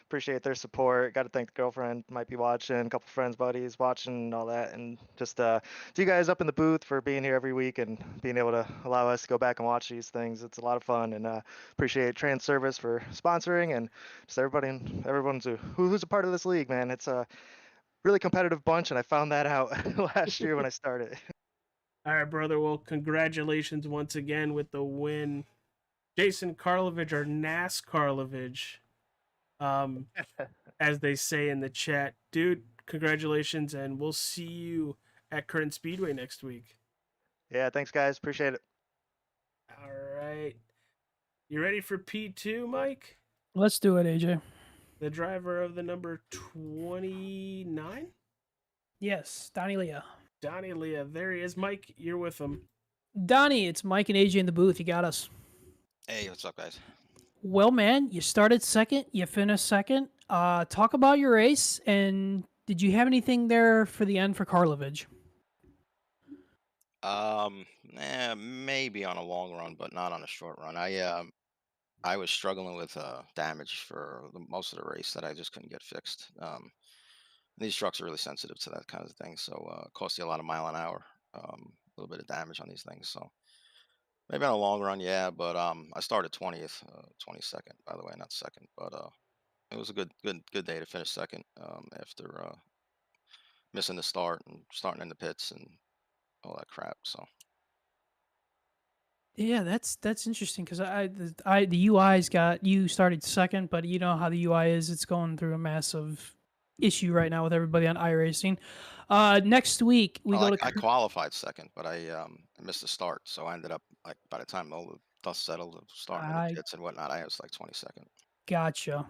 appreciate their support. Got to thank the girlfriend, might be watching, a couple friends, buddies watching, and all that, and just to you guys up in the booth for being here every week and being able to allow us to go back and watch these things. It's a lot of fun, and appreciate TranService for sponsoring, and just everyone's who's a part of this league, man. It's a really competitive bunch, and I found that out last year when I started. All right, brother. Well, congratulations once again with the win. Jason Karlovich, or NASCarlovich, as they say in the chat. Dude, congratulations, and we'll see you at Current Speedway next week. Yeah, thanks guys, appreciate it. All right. You ready for P2, Mike? Let's do it, AJ. The driver of the number 29? Yes, Donnie Leah. Donnie Leah. There he is. Mike, you're with him. Donnie, it's Mike and AJ in the booth. You got us. Hey, what's up, guys? Well, man, you started second, you finished second. Talk about your race, and did you have anything there for the end for Karlovich? Maybe on a long run, but not on a short run. I was struggling with damage for most of the race that I just couldn't get fixed. These trucks are really sensitive to that kind of thing, so it costs you a lot of mile an hour, a little bit of damage on these things. So maybe on a long run, yeah. But I started 20th, 22nd, by the way, not second. But it was a good day to finish second after missing the start and starting in the pits and all that crap. So. Yeah, that's interesting because the UI's got you started second, but you know how the UI is. It's going through a massive issue right now with everybody on iRacing. Next week we go to. I qualified second, but I missed the start, so I ended up like by the time all the dust settled, starting in the pits and whatnot, I was like 22nd. Gotcha.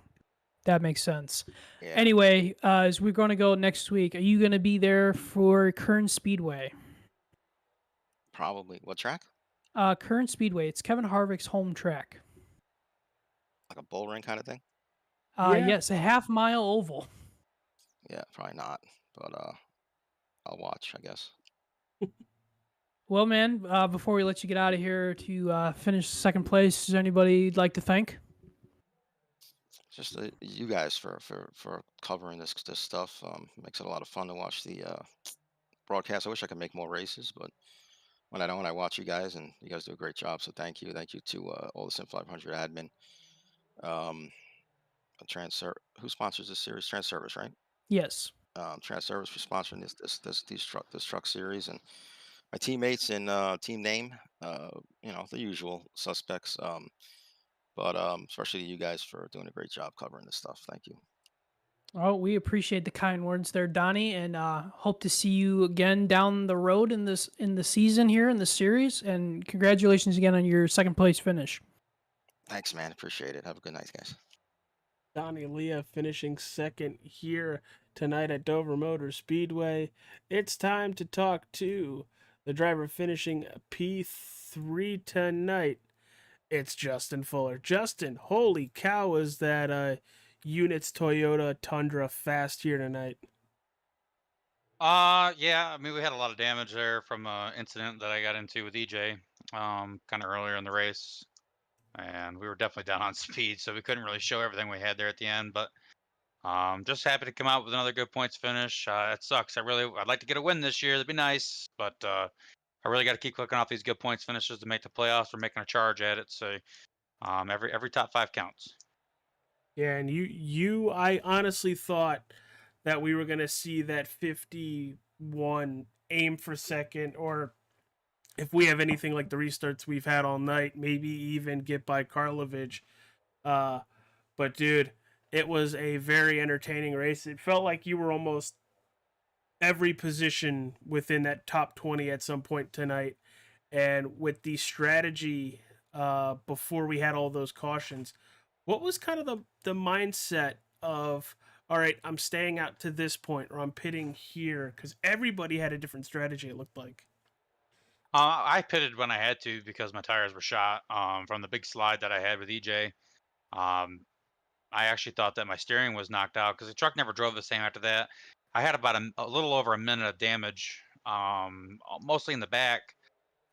That makes sense. Yeah. Anyway, as we're going to go next week, are you going to be there for Kern Speedway? Probably. What track? Kern Speedway. It's Kevin Harvick's home track. Like a bull ring kind of thing? Yes, a half-mile oval. Yeah, probably not, but I'll watch, I guess. Well, man, before we let you get out of here to finish second place, is there anybody you'd like to thank? Just you guys for covering this stuff. Makes it a lot of fun to watch the broadcast. I wish I could make more races, but when I don't, I watch you guys, and you guys do a great job. So thank you to all the Sim500 admin. Who sponsors this series? TranService, right? Yes. TranService for sponsoring this truck series, and my teammates in team name. The usual suspects. But especially you guys for doing a great job covering this stuff. Thank you. Oh, we appreciate the kind words there, Donnie, and hope to see you again down the road in the season here in the series. And congratulations again on your second place finish. Thanks, man. Appreciate it. Have a good night, guys. Donnie Leah finishing second here tonight at Dover Motor Speedway. It's time to talk to the driver finishing P3 tonight. It's Justin Fuller. Justin, holy cow, is that Units Toyota Tundra fast here tonight? Yeah, I mean, we had a lot of damage there from an incident that I got into with EJ kind of earlier in the race, and we were definitely down on speed, so we couldn't really show everything we had there at the end. But just happy to come out with another good points finish. It sucks. I'd like to get a win this year. That'd be nice, but I really got to keep clicking off these good points finishes to make the playoffs. We're making a charge at it, so every top 5 counts. Yeah, and I honestly thought that we were gonna see that 51 aim for second, or if we have anything like the restarts we've had all night, maybe even get by Karlovich. But dude, it was a very entertaining race. It felt like you were almost every position within that top 20 at some point tonight. And with the strategy before we had all those cautions, what was kind of the mindset of all right, I'm staying out to this point, or I'm pitting here, because everybody had a different strategy, it looked like. I pitted when I had to because my tires were shot from the big slide that I had with EJ. Um, I actually thought that my steering was knocked out because the truck never drove the same after that. I had about a little over a minute of damage, mostly in the back,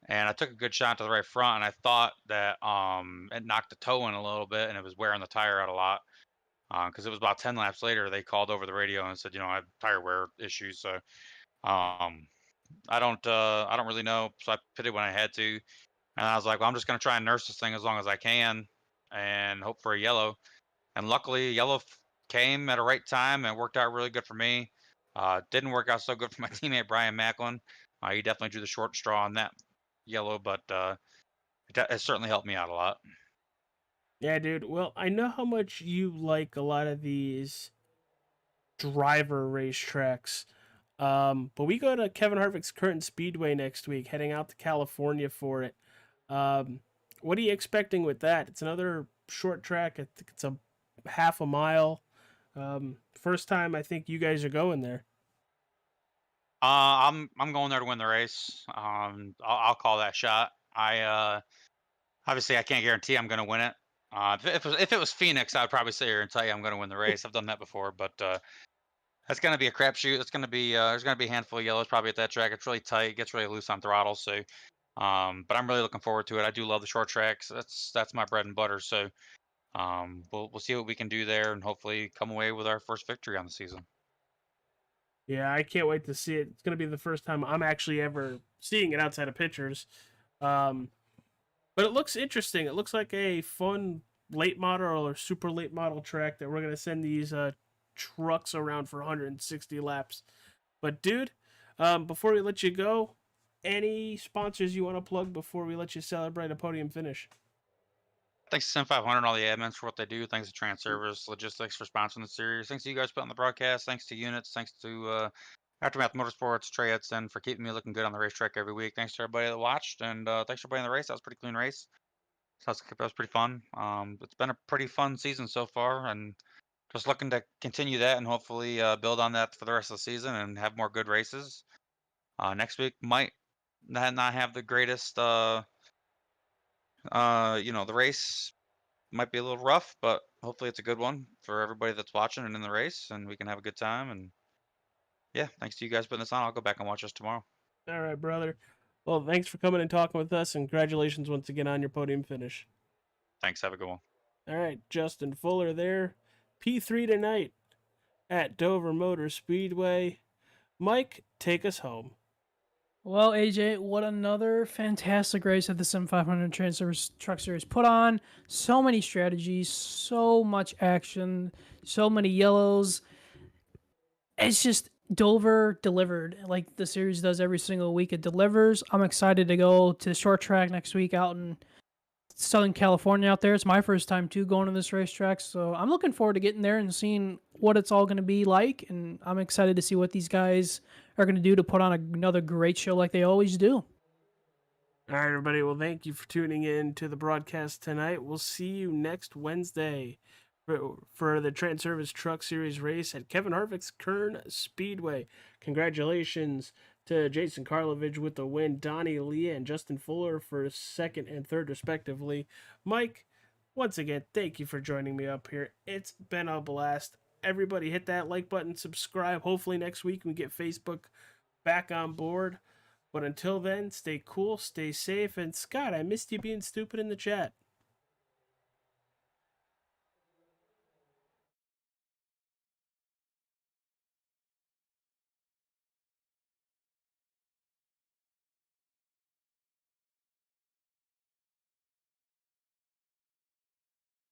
and I took a good shot to the right front, and I thought that it knocked the toe in a little bit, and it was wearing the tire out a lot. Because it was about 10 laps later, they called over the radio and said, I have tire wear issues. So um, I don't really know. So I pitted when I had to, and I was like, well, I'm just gonna try and nurse this thing as long as I can, and hope for a yellow. And luckily, yellow came at a right time and worked out really good for me. Didn't work out so good for my teammate Brian Macklin. He definitely drew the short straw on that yellow, but it certainly helped me out a lot. Yeah, dude. Well, I know how much you like a lot of these driver racetracks. But we go to Kevin Harvick's current Speedway next week, heading out to California for it. What are you expecting with that? It's another short track. I think it's a half a mile. First time I think you guys are going there. I'm going there to win the race. I'll call that shot. I obviously I can't guarantee I'm going to win it. If it was Phoenix, I'd probably sit here and tell you I'm going to win the race. I've done that before, but that's going to be a crapshoot. It's going to be there's going to be a handful of yellows probably at that track. It's really tight, gets really loose on throttle. So, but I'm really looking forward to it. I do love the short tracks. That's my bread and butter. So, we'll see what we can do there, and hopefully come away with our first victory on the season. Yeah, I can't wait to see it. It's going to be the first time I'm actually ever seeing it outside of pictures. But it looks interesting. It looks like a fun late model or super late model track that we're going to send these trucks around for 160 laps. But dude, before we let you go, any sponsors you want to plug before we let you celebrate a podium finish? Thanks to Sim500 and all the admins for what they do. Thanks to TranService Logistics for sponsoring the series. Thanks to you guys putting on the broadcast. Thanks to Units. Thanks to Aftermath Motorsports, Trey Edson for keeping me looking good on the racetrack every week. Thanks to everybody that watched, and thanks for everybody in the race. That was a pretty clean race. So that was pretty fun. It's been a pretty fun season so far, and just looking to continue that and hopefully build on that for the rest of the season and have more good races. Next week might not have the greatest, the race might be a little rough, but hopefully it's a good one for everybody that's watching and in the race, and we can have a good time. And yeah, thanks to you guys putting this on. I'll go back and watch this tomorrow. All right, brother. Well, thanks for coming and talking with us, and congratulations once again on your podium finish. Thanks. Have a good one. All right, Justin Fuller there. P3 tonight at Dover Motor Speedway. Mike, take us home. Well, AJ, what another fantastic race that the Sim500 TranService Truck Series put on. So many strategies, so much action, so many yellows. It's just Dover delivered like the series does every single week. It delivers. I'm excited to go to the short track next week out in Southern California out there. It's my first time too going to this racetrack, so I'm looking forward to getting there and seeing what it's all going to be like, and I'm excited to see what these guys are going to do to put on another great show like they always do. All right, everybody. Well, thank you for tuning in to the broadcast tonight. We'll see you next Wednesday for the TranService Truck Series race at Kevin Harvick's Kern Speedway. Congratulations to Jason Karlovich with the win, Donnie Lee and Justin Fuller for second and third respectively. Mike, once again, thank you for joining me up here. It's been a blast. Everybody hit that like button, subscribe. Hopefully next week we get Facebook back on board. But until then, stay cool, stay safe, and Scott, I missed you being stupid in the chat.